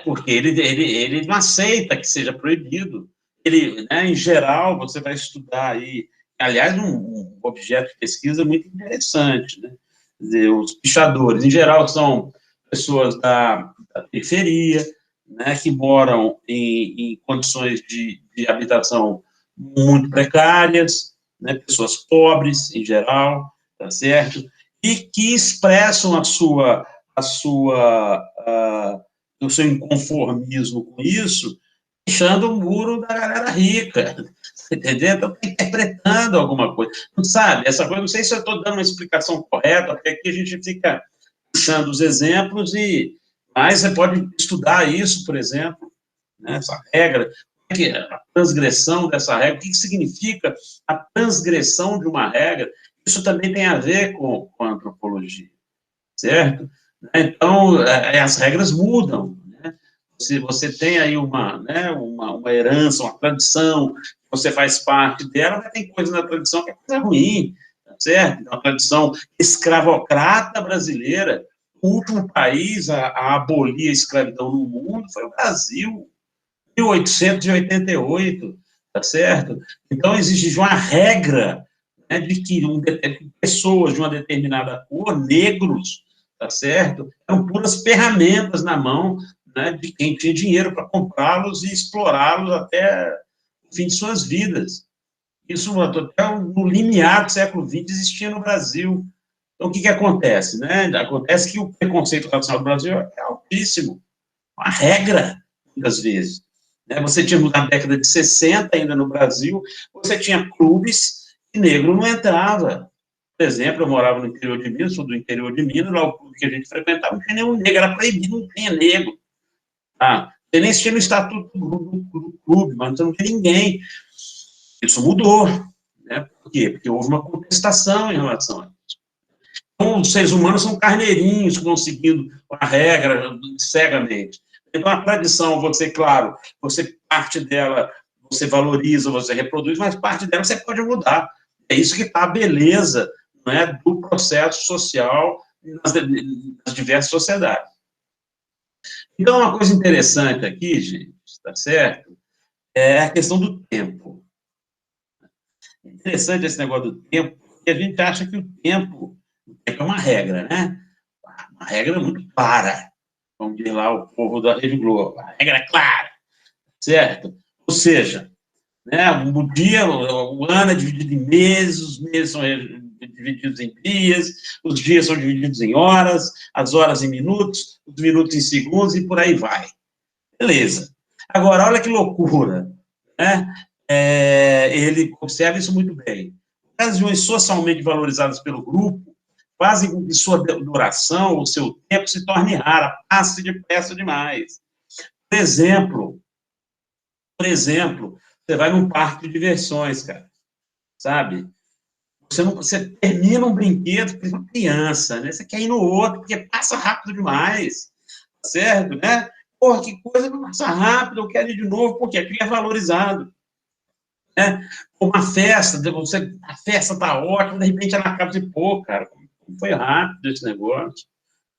Porque ele não aceita que seja proibido. Ele, né, em geral, você vai estudar aí, aliás, um objeto de pesquisa muito interessante, né? Quer dizer, os pichadores, em geral, são pessoas da periferia, né, que moram em condições de habitação muito precárias, né, pessoas pobres, em geral, tá certo? E que expressam o seu inconformismo com isso, deixando o muro da galera rica, entendeu? Então, está interpretando alguma coisa. Não sabe, essa coisa, não sei se eu estou dando uma explicação correta, porque aqui a gente fica puxando os exemplos, mas você pode estudar isso, por exemplo, né, essa regra, a transgressão dessa regra, o que significa a transgressão de uma regra, isso também tem a ver com a antropologia, certo? Então, as regras mudam, né? Você tem aí uma herança, uma tradição, você faz parte dela, mas tem coisa na tradição que é coisa ruim, tá certo? A tradição escravocrata brasileira, o último país a abolir a escravidão no mundo foi o Brasil, 1888, tá certo? Então, existe uma regra, né, de que pessoas de uma determinada cor, negros, tá certo? Eram puras ferramentas na mão, né, de quem tinha dinheiro para comprá-los e explorá-los até o fim de suas vidas. Isso até no limiar do século XX existia no Brasil. Então, o que acontece? Né? Acontece que o preconceito racial do Brasil é altíssimo, uma regra, muitas vezes. Você tinha, na década de 60, ainda no Brasil, você tinha clubes que negro não entrava. Por exemplo, eu morava no interior de Minas, sou do interior de Minas, lá o clube que a gente frequentava não tinha nenhum negro, era proibido, não tinha negro. Você nem tinha no estatuto do clube, mas não tinha ninguém. Isso mudou. Né? Por quê? Porque houve uma contestação em relação a isso. Então, os seres humanos são carneirinhos que vão seguindo a regra cegamente. Então, a tradição, claro, você parte dela, você valoriza, você reproduz, mas parte dela você pode mudar. É isso que está a beleza, né, do processo social nas diversas sociedades. Então, uma coisa interessante aqui, gente, tá certo? É a questão do tempo. É interessante esse negócio do tempo, porque a gente acha que o tempo é uma regra, né? Uma regra muito clara. Vamos dizer lá o povo da Rede Globo. A regra é clara, certo? Ou seja, né, o ano é dividido em meses, os meses são divididos em dias, os dias são divididos em horas, as horas em minutos, os minutos em segundos e por aí vai. Beleza. Agora, olha que loucura, né? Ele observa isso muito bem. Ocasiões socialmente valorizadas pelo grupo fazem com que sua duração, o seu tempo, se torne rara, passe depressa demais. Por exemplo, você vai num parque de diversões, cara, sabe? Você termina um brinquedo com uma criança, né? Você quer ir no outro, porque passa rápido demais, certo, né? Porra, que coisa, passa rápido, eu quero ir de novo, porque aquilo é valorizado. Né? Uma festa, a festa tá ótima, de repente ela acaba de pô, cara, como foi rápido esse negócio,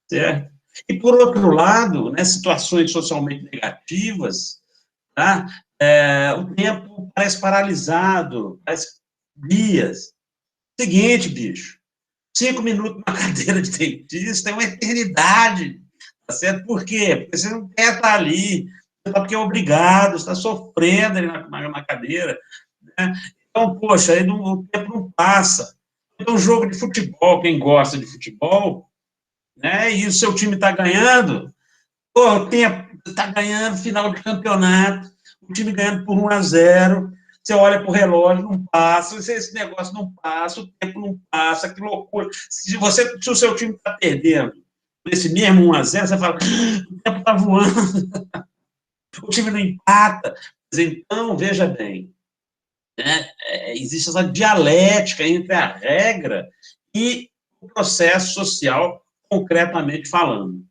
certo? E, por outro lado, né, situações socialmente negativas, tá? O tempo parece paralisado, parece dias. Seguinte, bicho, 5 minutos na cadeira de dentista é uma eternidade, tá certo? Por quê? Porque você não quer estar ali, porque é obrigado, você está sofrendo ali na cadeira, né? Então, poxa, aí o tempo não passa. Então, jogo de futebol, quem gosta de futebol, né, e o seu time está ganhando, pô, o tempo está ganhando final de campeonato, o time ganhando por 1-0, você olha para o relógio, não passa, esse negócio não passa, o tempo não passa, que loucura. Se o seu time está perdendo, Esse mesmo 1-0, você fala, o tempo está voando, o time não empata. Então, veja bem, né, existe essa dialética entre a regra e o processo social, concretamente falando.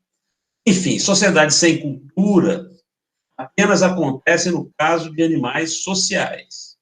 Enfim, sociedade sem cultura apenas acontece no caso de animais sociais.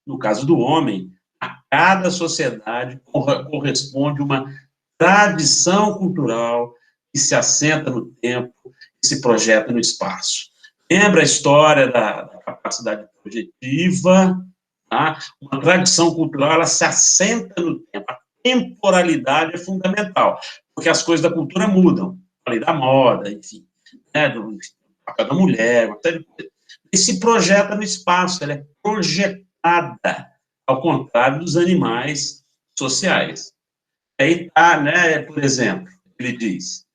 No caso do homem, a cada sociedade corresponde uma tradição cultural que se assenta no tempo e se projeta no espaço. Lembra a história da capacidade projetiva? Tá? Uma tradição cultural, ela se assenta no tempo. A temporalidade é fundamental, porque as coisas da cultura mudam. Falei da moda, enfim, né, do papel da mulher, uma série de coisas. E se projeta no espaço, ela é projetada, ao contrário dos animais sociais. Aí está, né, por exemplo, ele diz,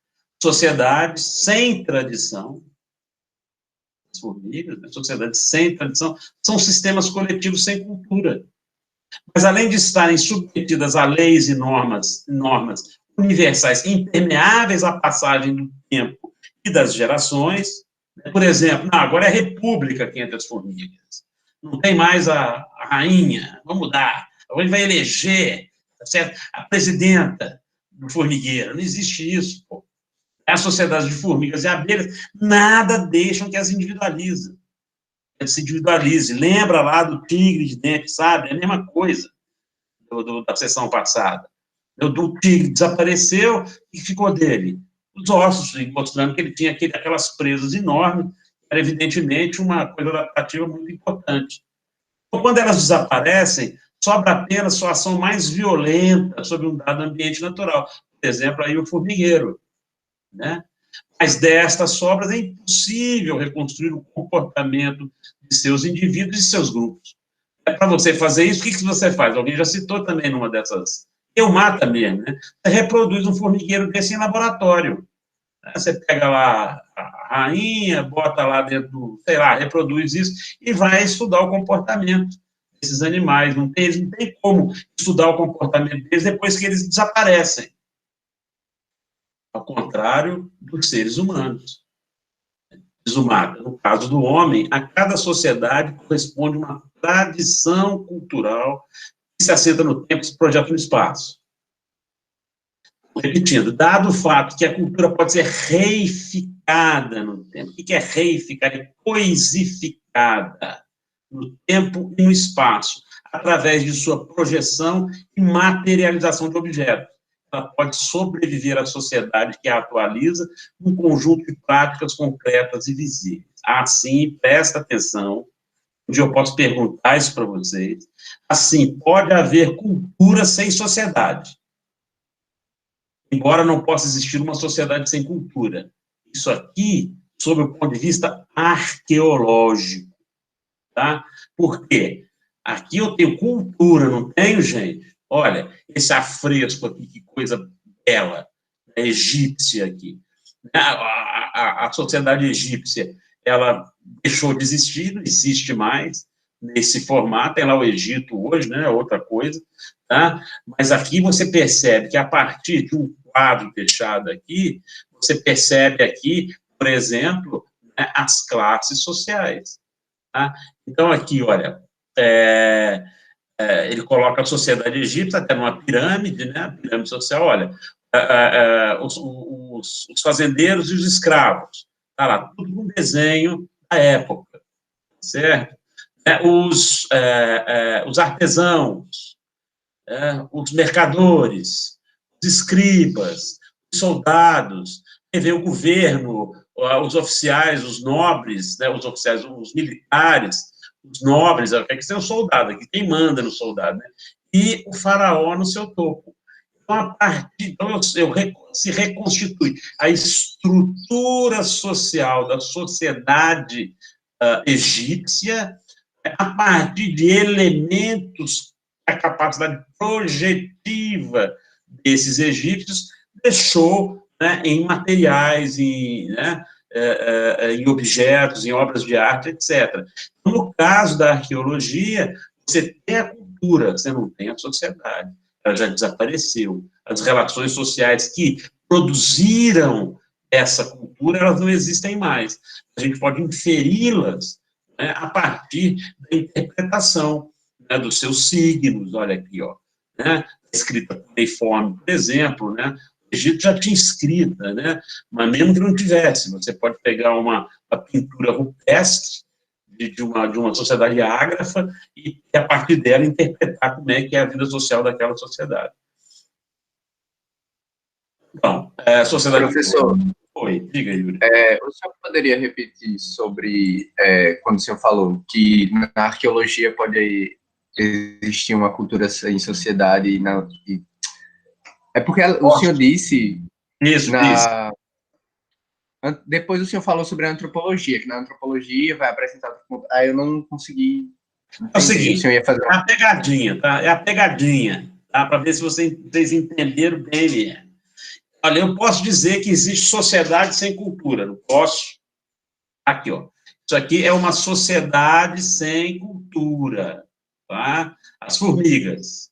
sociedades sem tradição, as formigas, né, sociedades sem tradição, são sistemas coletivos sem cultura. Mas, além de estarem submetidas a leis e normas universais, impermeáveis à passagem do tempo e das gerações, né, por exemplo, não, agora é a república aqui entre as formigas, não tem mais a rainha, vamos mudar, agora a gente vai eleger, tá certo? A presidenta do formigueiro, não existe isso, pô. As sociedades de formigas e abelhas nada deixam que as individualizem. Se individualize. Lembra lá do tigre de dente, sabe? É a mesma coisa da sessão passada. Do tigre desapareceu e ficou dele os ossos, mostrando que ele tinha aquelas presas enormes, era evidentemente uma coisa adaptativa muito importante. Então, quando elas desaparecem, sobra apenas sua ação mais violenta sobre um dado ambiente natural. Por exemplo, aí o formigueiro, né? Mas destas sobras é impossível reconstruir o comportamento de seus indivíduos e seus grupos. Para você fazer isso, o que você faz? Alguém já citou também numa dessas. Eu mata mesmo, né? Você reproduz um formigueiro desse em laboratório. Você pega lá a rainha, bota lá dentro, sei lá, reproduz isso e vai estudar o comportamento desses animais. Não tem como estudar o comportamento deles depois que eles desaparecem. Ao contrário dos seres humanos. Exumada. No caso do homem, a cada sociedade corresponde uma tradição cultural que se assenta no tempo e se projeta no espaço. Repetindo, dado o fato que a cultura pode ser reificada no tempo, o que é reificada? É coisificada no tempo e no espaço, através de sua projeção e materialização de objetos. Ela pode sobreviver à sociedade que a atualiza num conjunto de práticas concretas e visíveis. Assim, presta atenção, onde eu posso perguntar isso para vocês, assim, pode haver cultura sem sociedade, embora não possa existir uma sociedade sem cultura. Isso aqui, sob o ponto de vista arqueológico, tá? Por quê? Aqui eu tenho cultura, não tenho, gente? Olha, esse afresco aqui, que coisa bela, egípcia aqui. A sociedade egípcia, ela deixou de existir, não existe mais nesse formato, tem lá o Egito hoje, né, outra coisa, tá? Mas aqui você percebe que a partir de um quadro fechado aqui, você percebe aqui, por exemplo, né, as classes sociais, tá? Então aqui, olha, ele coloca a sociedade egípcia até numa pirâmide, né, a pirâmide social, olha, os fazendeiros e os escravos, tá lá, tudo um desenho da época, certo? Os artesãos, os mercadores, os escribas, os soldados, aí vem o governo, os oficiais, os nobres, né, os oficiais, os militares, os nobres, aqui tem o soldado, aqui quem manda no soldado, né? E o faraó no seu topo. Então, a partir, então se reconstitui a estrutura social da sociedade egípcia a partir de elementos a capacidade projetiva desses egípcios deixou, né, em materiais, em objetos, em obras de arte, etc. No caso da arqueologia, você tem a cultura, você não tem a sociedade. Ela já desapareceu. As relações sociais que produziram essa cultura, elas não existem mais. A gente pode inferi-las, né, a partir da interpretação, né, dos seus signos, olha aqui, ó, né, escrita cuneiforme, por exemplo, né, o Egito já tinha escrita, né, mas mesmo que não tivesse, você pode pegar uma pintura rupestre de uma sociedade ágrafa e, a partir dela, interpretar como é que é a vida social daquela sociedade. Então, a sociedade... Professor, oi, diga, Yuri. O senhor poderia repetir sobre, quando o senhor falou que na arqueologia pode existir uma cultura sem sociedade, é porque o senhor disse... Isso. Depois o senhor falou sobre a antropologia, que na antropologia vai apresentar... Aí eu não consegui entender. É o seguinte, o senhor ia fazer... é a pegadinha, tá? É a pegadinha, tá? Para ver se vocês entenderam bem mesmo. Olha, eu posso dizer que existe sociedade sem cultura, não posso? Aqui, ó. Isso aqui é uma sociedade sem cultura, tá? As formigas.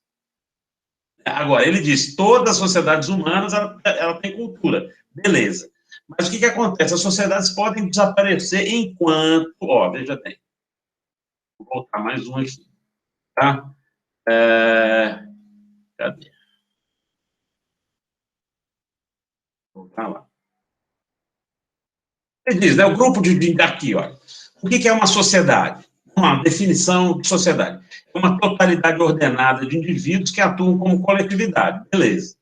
Agora, ele diz, todas as sociedades humanas, ela tem cultura. Beleza. Mas o que acontece? As sociedades podem desaparecer enquanto... Ó, veja bem. Vou voltar mais um aqui, tá? Cadê? Vou voltar lá. Ele diz, né, o grupo aqui, olha, o que é uma sociedade? Uma definição de sociedade. É uma totalidade ordenada de indivíduos que atuam como coletividade. Beleza.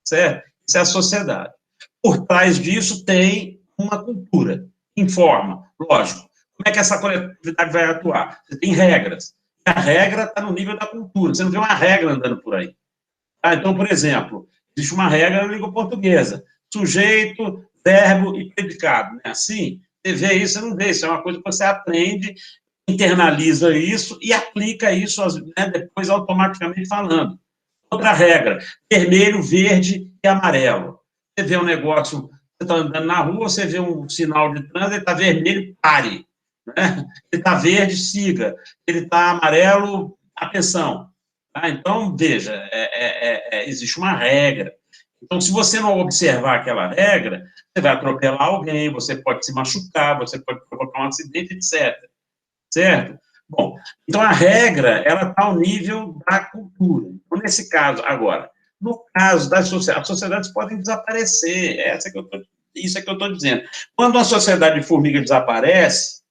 Certo? Isso é a sociedade. Por trás disso tem uma cultura, informa, lógico. Como é que essa coletividade vai atuar? Você tem regras. A regra está no nível da cultura. Você não vê uma regra andando por aí. Tá? Então, por exemplo, existe uma regra na língua portuguesa. Sujeito, verbo e predicado. Não é assim? Você vê isso, você não vê. Isso é uma coisa que você aprende, internaliza isso e aplica isso, né, depois automaticamente falando. Outra regra, vermelho, verde e amarelo. Você vê um negócio, você está andando na rua, você vê um sinal de trânsito, ele está vermelho, pare. Né? Ele está verde, siga. Ele está amarelo, atenção. Tá? Então, veja, existe uma regra. Então, se você não observar aquela regra, você vai atropelar alguém, você pode se machucar, você pode provocar um acidente, etc. Certo? Bom, então a regra, ela está ao nível da cultura. Então, nesse caso, agora, no caso das sociedades, as sociedades podem desaparecer, isso é que eu estou dizendo. Quando uma sociedade de formiga desaparece,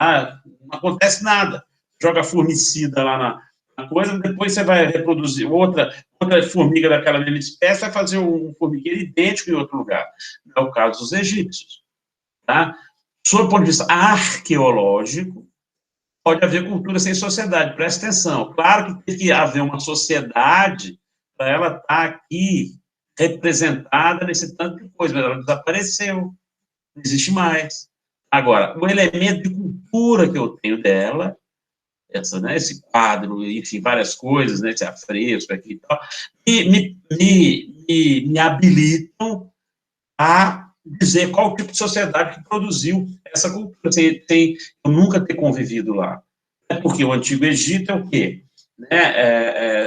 não acontece nada. Joga formicida lá na coisa, depois você vai reproduzir outra formiga daquela mesma espécie, vai fazer um formigueiro idêntico em outro lugar. Não é o caso dos egípcios. Tá? Sob o ponto de vista arqueológico, pode haver cultura sem sociedade, presta atenção. Claro que tem que haver uma sociedade para ela estar aqui representada nesse tanto de coisa, mas ela desapareceu, não existe mais. Agora, o elemento de cultura que eu tenho dela, né, esse quadro, enfim, várias coisas, né, esse afresco aqui e tal, me habilitam a dizer qual tipo de sociedade que produziu essa cultura, sem eu nunca ter convivido lá. Porque o Antigo Egito é o quê?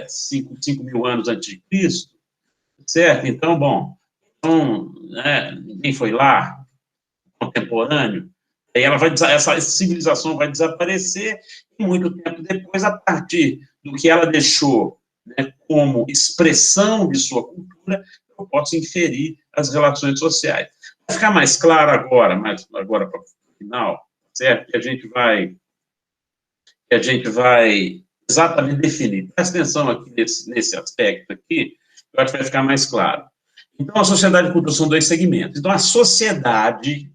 5 mil anos antes de Cristo, certo? Então, bom, ninguém foi lá, contemporâneo, aí essa civilização vai desaparecer, e muito tempo depois, a partir do que ela deixou, né, como expressão de sua cultura, eu posso inferir as relações sociais. Vai ficar mais claro agora para o final, certo? Que a gente vai exatamente definir. Presta atenção aqui nesse aspecto aqui, eu acho que vai ficar mais claro. Então, a sociedade e a cultura são dois segmentos. Então, a sociedade,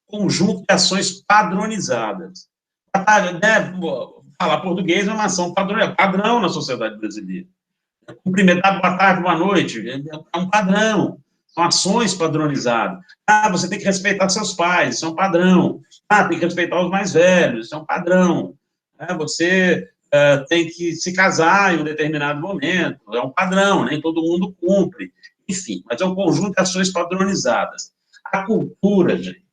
conjunto de ações padronizadas. Falar português é uma ação padrão na sociedade brasileira. Cumprimentar, boa tarde, boa noite, é um padrão. São ações padronizadas. Você tem que respeitar seus pais, isso é um padrão. Tem que respeitar os mais velhos, isso é um padrão. Você tem que se casar em um determinado momento, é um padrão, nem todo mundo cumpre. Enfim, mas é um conjunto de ações padronizadas. A cultura, gente,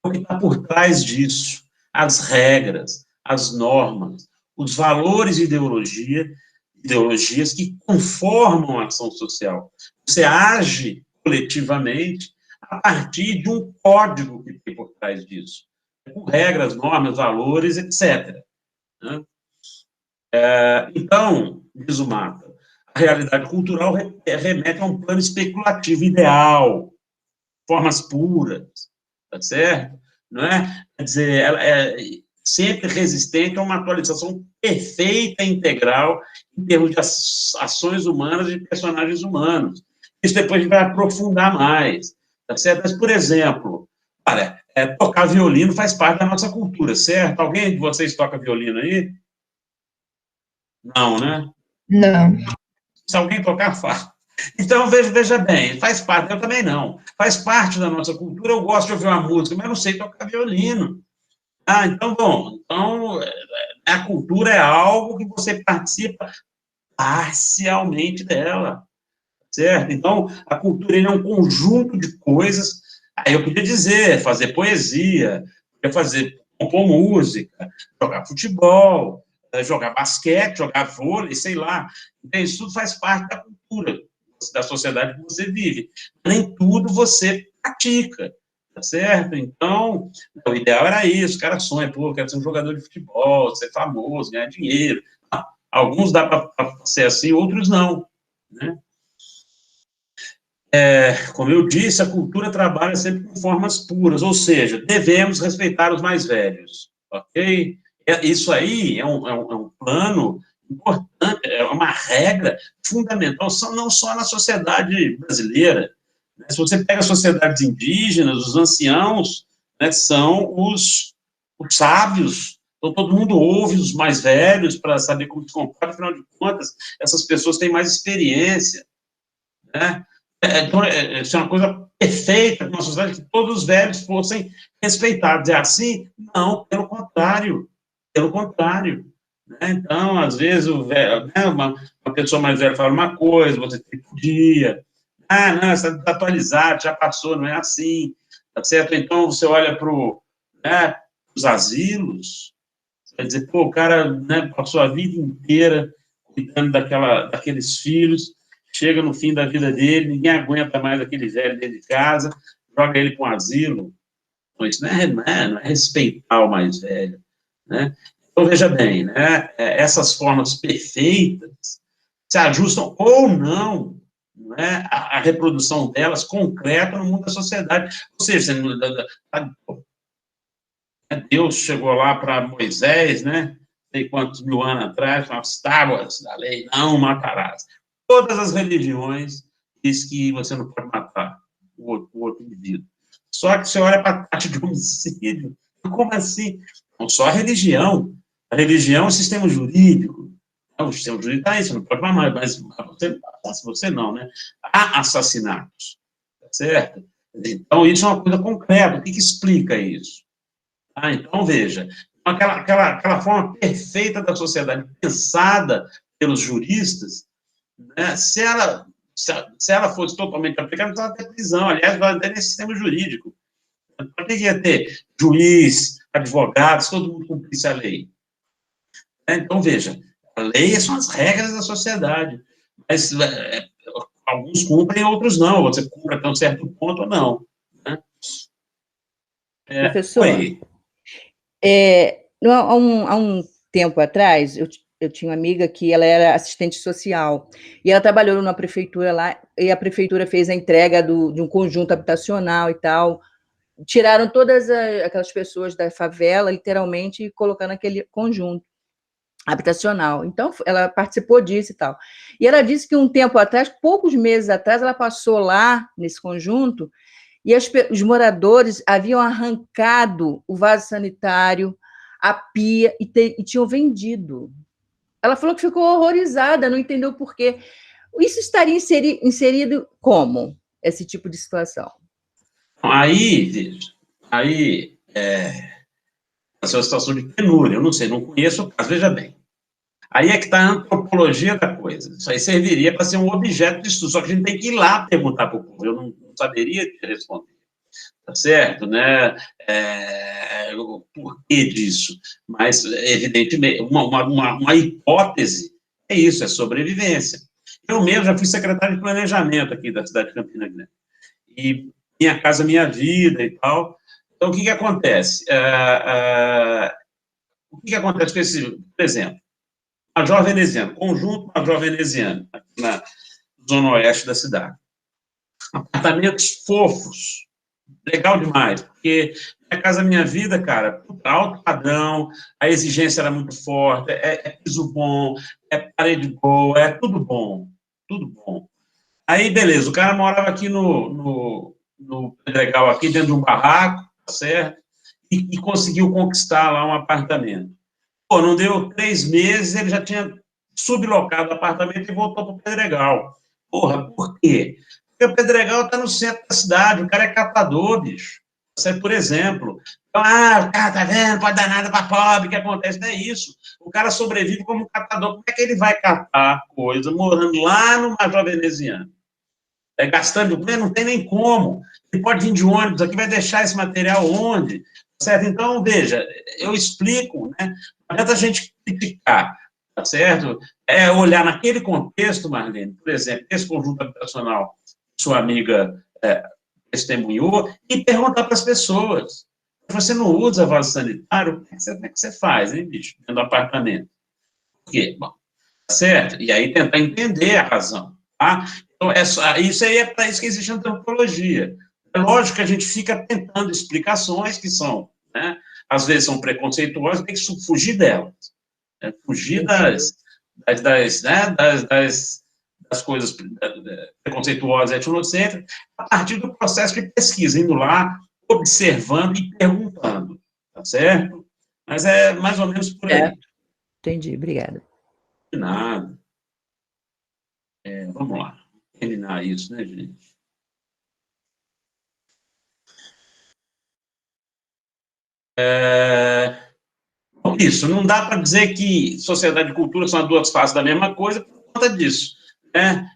é o que está por trás disso. As regras, as normas, os valores e ideologia ideologias que conformam a ação social. Você age coletivamente a partir de um código que tem por trás disso, com regras, normas, valores, etc. Né? Então, diz o Mata, a realidade cultural remete a um plano especulativo ideal, formas puras, tá certo? Não é? Quer dizer, ela é sempre resistente a uma atualização perfeita e integral em termos de ações humanas e personagens humanos. Isso depois a gente vai aprofundar mais, tá certo? Mas, por exemplo, olha, tocar violino faz parte da nossa cultura, certo? Alguém de vocês toca violino aí? Não, né? Não. Se alguém tocar, faz. Então, veja bem, faz parte, eu também não. Faz parte da nossa cultura, eu gosto de ouvir uma música, mas não sei tocar violino. Então, bom, então, a cultura é algo que você participa parcialmente dela, certo? Então, a cultura é um conjunto de coisas, aí eu podia dizer, fazer poesia, podia compor música, jogar futebol, jogar basquete, jogar vôlei, sei lá. Então, isso tudo faz parte da cultura, da sociedade que você vive. Nem tudo você pratica, tá certo? Então, o ideal era isso, o cara sonha, pô, eu quero ser um jogador de futebol, ser famoso, ganhar dinheiro. Alguns dá para ser assim, outros não, né? Como eu disse, a cultura trabalha sempre com formas puras, ou seja, devemos respeitar os mais velhos, ok? Isso aí é um plano importante, é uma regra fundamental, não só na sociedade brasileira. Né? Se você pega as sociedades indígenas, os anciãos, né, são os sábios, então todo mundo ouve os mais velhos para saber como se comporta, afinal de contas, essas pessoas têm mais experiência, né? Então, isso é uma coisa perfeita para uma sociedade que todos os velhos fossem respeitados. É assim? Não, pelo contrário. Pelo contrário. Né? Então, às vezes, o velho, né, uma pessoa mais velha fala uma coisa, você tem que dia. Não, está desatualizado, já passou, não é assim. Tá certo? Então, você olha para os asilos, você vai dizer, pô, o cara, né, passou a vida inteira cuidando daqueles filhos, chega no fim da vida dele, ninguém aguenta mais aquele velho dentro de casa, joga ele para um asilo. Então, isso não é respeitar o mais velho, né? Então, veja bem, né? Essas formas perfeitas se ajustam ou não, né, a reprodução delas concreta no mundo da sociedade. Ou seja, Deus chegou lá para Moisés, né? Sei quantos mil anos atrás, com as tábuas da lei, não matarás. Todas as religiões diz que você não pode matar o outro indivíduo. Só que você olha para a taxa de homicídio, como assim? Não só a religião é um sistema jurídico. O sistema jurídico está aí, você não pode matar, mas você não, né? Há assassinatos, tá certo? Então, isso é uma coisa concreta. O que explica isso? Então, veja, aquela forma perfeita da sociedade, pensada pelos juristas, né, se ela fosse totalmente aplicada, não precisava ter prisão, aliás, vai ter nesse sistema jurídico. Por que ia ter juiz, advogados, todo mundo cumprisse a lei? Então, veja, a lei são as regras da sociedade, mas alguns cumprem, outros não, você cumpre até um certo ponto ou não. Né? Professor, há um tempo atrás, eu tinha uma amiga que ela era assistente social, e ela trabalhou numa prefeitura lá, e a prefeitura fez a entrega de um conjunto habitacional e tal, tiraram todas aquelas pessoas da favela, literalmente, e colocando aquele conjunto habitacional. Então, ela participou disso e tal. E ela disse que um tempo atrás, poucos meses atrás, ela passou lá, nesse conjunto, e os moradores haviam arrancado o vaso sanitário, a pia, e tinham vendido. Ela falou que ficou horrorizada, não entendeu por quê. Isso estaria inserido como, esse tipo de situação? Aí essa é uma situação de penúria, eu não sei, não conheço o caso, veja bem. Aí é que está a antropologia da coisa. Isso aí serviria para ser um objeto de estudo, só que a gente tem que ir lá perguntar para o povo, eu não saberia te responder, tá certo, né? O porquê disso, mas, evidentemente, uma hipótese É isso, é sobrevivência. Eu mesmo já fui secretário de planejamento aqui da cidade de Campina Grande. E Minha Casa Minha Vida e tal. Então, o que acontece? O que acontece com esse, por exemplo, Major Veneziano, conjunto Major Veneziano, aqui na zona oeste da cidade. Apartamentos fofos, legal demais, porque Minha Casa Minha Vida, cara, alto padrão, a exigência era muito forte, é piso bom, é parede boa, é tudo bom, tudo bom. Aí, beleza, o cara morava aqui no Pedregal, aqui dentro de um barraco, tá certo? E conseguiu conquistar lá um apartamento. Pô, não deu 3 meses, ele já tinha sublocado o apartamento e voltou para o Pedregal. Porra, por quê? Porque o Pedregal está no centro da cidade, o cara é catador, bicho. Isso é, por exemplo. O cara tá vendo, pode dar nada para pobre, o que acontece? Não é isso. O cara sobrevive como catador. Como é que ele vai catar coisa morando lá no Major Veneziano? Gastando, não tem nem como. Ele pode vir de ônibus aqui, vai deixar esse material onde? Certo? Então, veja, eu explico, né? Não adianta a gente criticar, tá certo? É olhar naquele contexto, Marlene, por exemplo, esse conjunto habitacional, sua amiga testemunhou, e perguntar para as pessoas. Você não usa vaso sanitário? Como é que você faz, hein, bicho, dentro do apartamento? Por quê? Bom, tá certo? E aí tentar entender a razão, tá? Então, isso aí é para isso que existe a antropologia. É lógico que a gente fica tentando explicações que são, né, às vezes são preconceituosas, tem que fugir delas, né, fugir das coisas preconceituosas, etnocêntricas, a partir do processo de pesquisa, indo lá, observando e perguntando, tá certo? Mas é mais ou menos por aí. Entendi, obrigada. De nada. Vamos lá, terminar isso, né, gente? Isso, não dá para dizer que sociedade e cultura são as duas faces da mesma coisa por conta disso, né?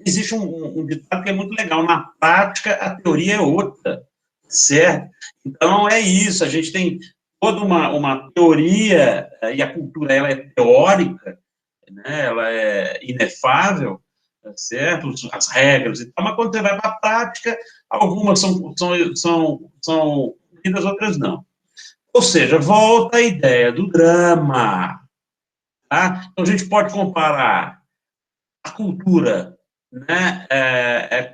Existe um ditado que é muito legal, na prática a teoria é outra, certo? Então é isso, a gente tem toda uma teoria, e a cultura ela é teórica, né? Ela é inefável, certo? As regras e tal, mas quando você vai para a prática, algumas são cumpridas, outras não. Ou seja, volta a ideia do drama. Tá? Então, a gente pode comparar a cultura, né,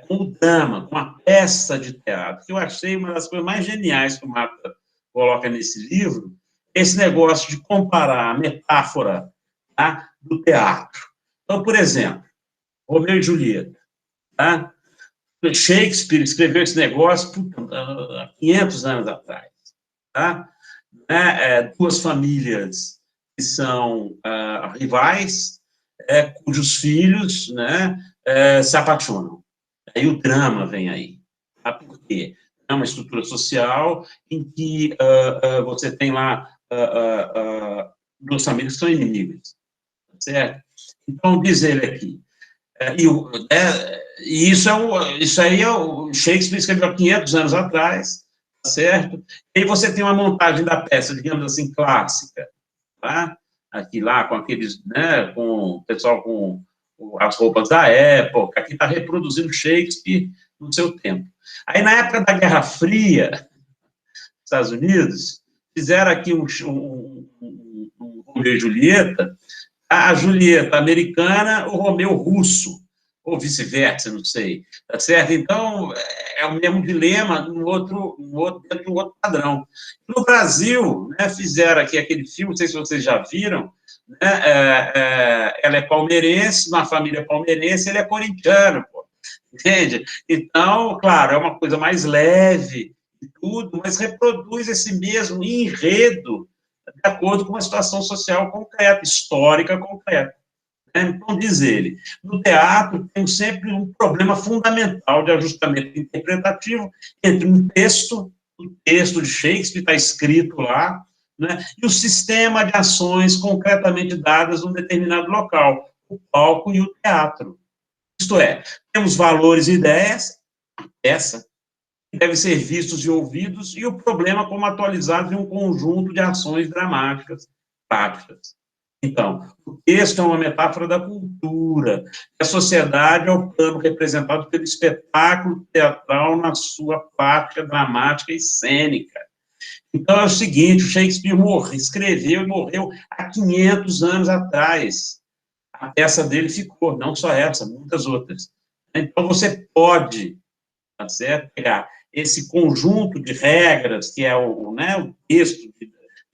com o drama, com a peça de teatro, que eu achei uma das coisas mais geniais que o Mata coloca nesse livro, esse negócio de comparar a metáfora, tá, do teatro. Então, por exemplo, Romeu e Julieta. Tá? Shakespeare escreveu esse negócio há 500 anos atrás. Tá? Duas famílias que são rivais, cujos filhos, né, se apaixonam. Aí o drama vem aí. Tá? Por quê? É uma estrutura social em que você tem lá duas famílias que são inimigas. Certo? Então, diz ele aqui. Isso aí o Shakespeare escreveu há 500 anos atrás, certo? E aí você tem uma montagem da peça, digamos assim, clássica, tá? Aqui lá, com aqueles, né, com o pessoal com as roupas da época, aqui está reproduzindo Shakespeare no seu tempo. Aí, na época da Guerra Fria, nos Estados Unidos, fizeram aqui um Romeu e Julieta, a Julieta americana, o Romeu russo, ou vice-versa, não sei, tá certo? Então, é o mesmo dilema dentro de um outro padrão. No Brasil, né, fizeram aqui aquele filme, não sei se vocês já viram, né, ela é palmeirense, uma família palmeirense, ele é corintiano, pô, entende? Então, claro, é uma coisa mais leve e tudo, mas reproduz esse mesmo enredo de acordo com uma situação social concreta, histórica concreta. Então, diz ele, no teatro tem sempre um problema fundamental de ajustamento interpretativo entre um texto, o texto de Shakespeare está escrito lá, né, e o sistema de ações concretamente dadas num determinado local, o palco e o teatro. Isto é, temos valores e ideias, essa, que devem ser vistos e ouvidos, e o problema como atualizado em um conjunto de ações dramáticas, práticas. Então, o texto é uma metáfora da cultura. A sociedade é o plano representado pelo espetáculo teatral na sua prática dramática e cênica. Então, é o seguinte, o Shakespeare escreveu e morreu há 500 anos atrás. A peça dele ficou, não só essa, muitas outras. Então, você pode, tá certo, pegar esse conjunto de regras, que é o texto de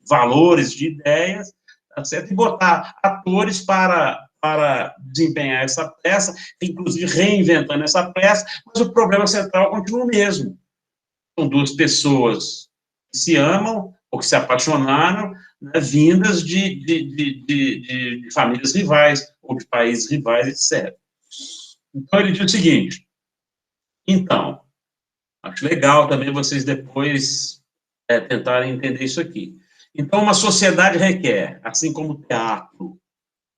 valores, de ideias, tá certo? E botar atores para desempenhar essa peça, inclusive reinventando essa peça, mas o problema central continua o mesmo. São duas pessoas que se amam, ou que se apaixonaram, né, vindas de famílias rivais, ou de países rivais, etc. Então, ele diz o seguinte, então, acho legal também vocês depois tentarem entender isso aqui. Então, uma sociedade requer, assim como o teatro,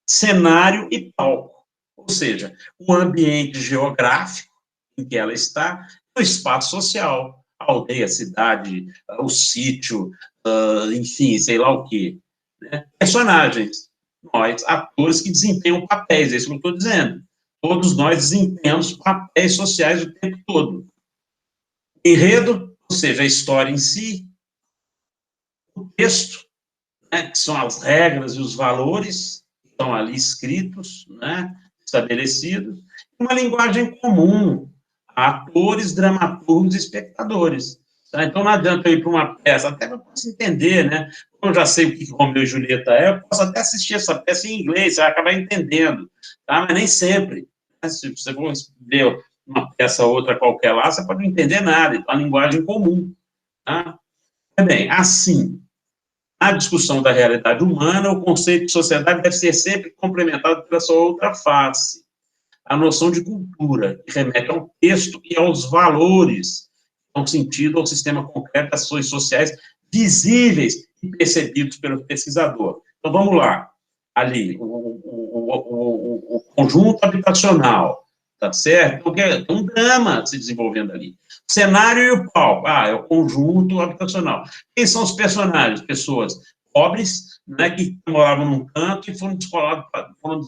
cenário e palco, ou seja, o ambiente geográfico em que ela está, o espaço social, a aldeia, a cidade, o sítio, enfim, sei lá o quê. Né? Personagens, nós, atores que desempenham papéis, é isso que eu estou dizendo. Todos nós desempenhamos papéis sociais o tempo todo. Enredo, ou seja, a história em si, o texto, né, que são as regras e os valores que estão ali escritos, né, estabelecidos, uma linguagem comum a atores, dramaturgos e espectadores. Tá? Então, não adianta eu ir para uma peça, até para poder entender, né? Como eu já sei o que Romeu e Julieta é, eu posso até assistir essa peça em inglês, você vai acabar entendendo, tá? Mas nem sempre. Né? Se você for ver uma peça ou outra qualquer lá, você pode não entender nada, então, a linguagem comum. Tá? Bem, assim, na discussão da realidade humana, o conceito de sociedade deve ser sempre complementado pela sua outra face, a noção de cultura, que remete ao texto e aos valores, que dão sentido ao sistema concreto das ações sociais visíveis e percebidos pelo pesquisador. Então, vamos lá. Ali, o conjunto habitacional, tá certo? Porque é um drama se desenvolvendo ali. O cenário e o palco, é o conjunto habitacional. Quem são os personagens? Pessoas pobres, né, que moravam num canto e foram descolados, foram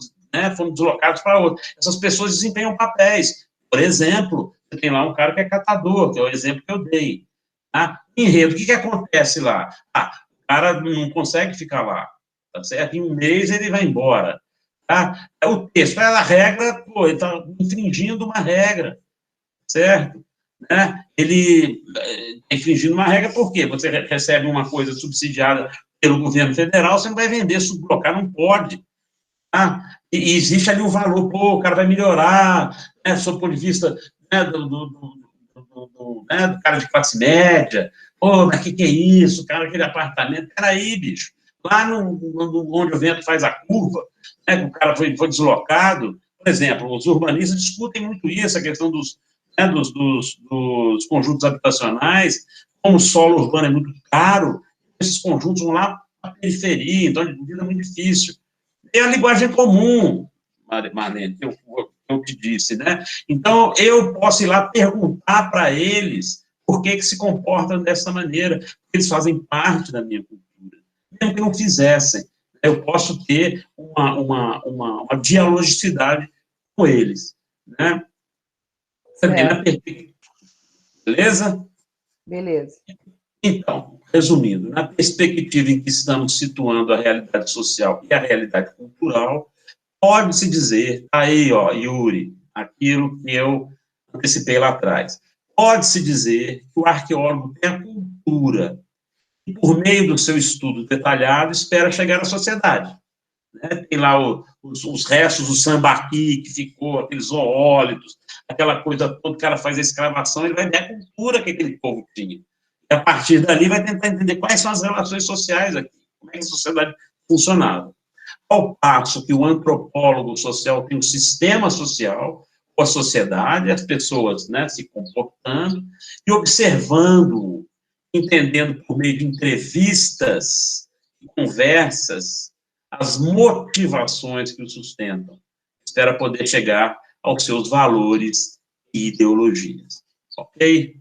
deslocados para outro. Essas pessoas desempenham papéis. Por exemplo, você tem lá um cara que é catador, que é o exemplo que eu dei. Tá? Enredo, o que acontece lá? O cara não consegue ficar lá, tá certo? Em um mês ele vai embora. Tá? O texto, a regra, ele está infringindo uma regra, certo? Né? Ele está infringindo uma regra por quê? Você recebe uma coisa subsidiada pelo governo federal, você não vai vender, subblocar, não pode. Tá? E existe ali um valor, o cara vai melhorar, né, do ponto de vista, né, do cara de classe média, mas que é isso, cara, aquele apartamento, peraí, bicho, lá onde o vento faz a curva, né, o cara foi deslocado, por exemplo, os urbanistas discutem muito isso, a questão dos conjuntos habitacionais, como o solo urbano é muito caro, esses conjuntos vão lá para a periferia, então a vida é muito difícil. É a linguagem comum, Marlene, eu te disse, né? Então, eu posso ir lá perguntar para eles por que se comportam dessa maneira, porque eles fazem parte da minha cultura. Mesmo que não fizessem, eu posso ter uma dialogicidade com eles, né? Também na perspectiva. Beleza? Beleza. Então, resumindo, na perspectiva em que estamos situando a realidade social e a realidade cultural, pode-se dizer, aí, ó, Yuri, aquilo que eu antecipei lá atrás, pode-se dizer que o arqueólogo tem a cultura e, por meio do seu estudo detalhado, espera chegar à sociedade. Né? Tem lá os restos do sambaqui que ficou, aqueles zoólitos, aquela coisa toda, o cara faz a escravação, ele vai ver a cultura que aquele povo tinha. E, a partir dali, vai tentar entender quais são as relações sociais aqui, como é que a sociedade funcionava. Ao passo que o antropólogo social tem um sistema social, com a sociedade, as pessoas, né, se comportando e observando, entendendo por meio de entrevistas e conversas as motivações que o sustentam. Espera poder chegar aos seus valores e ideologias. Ok?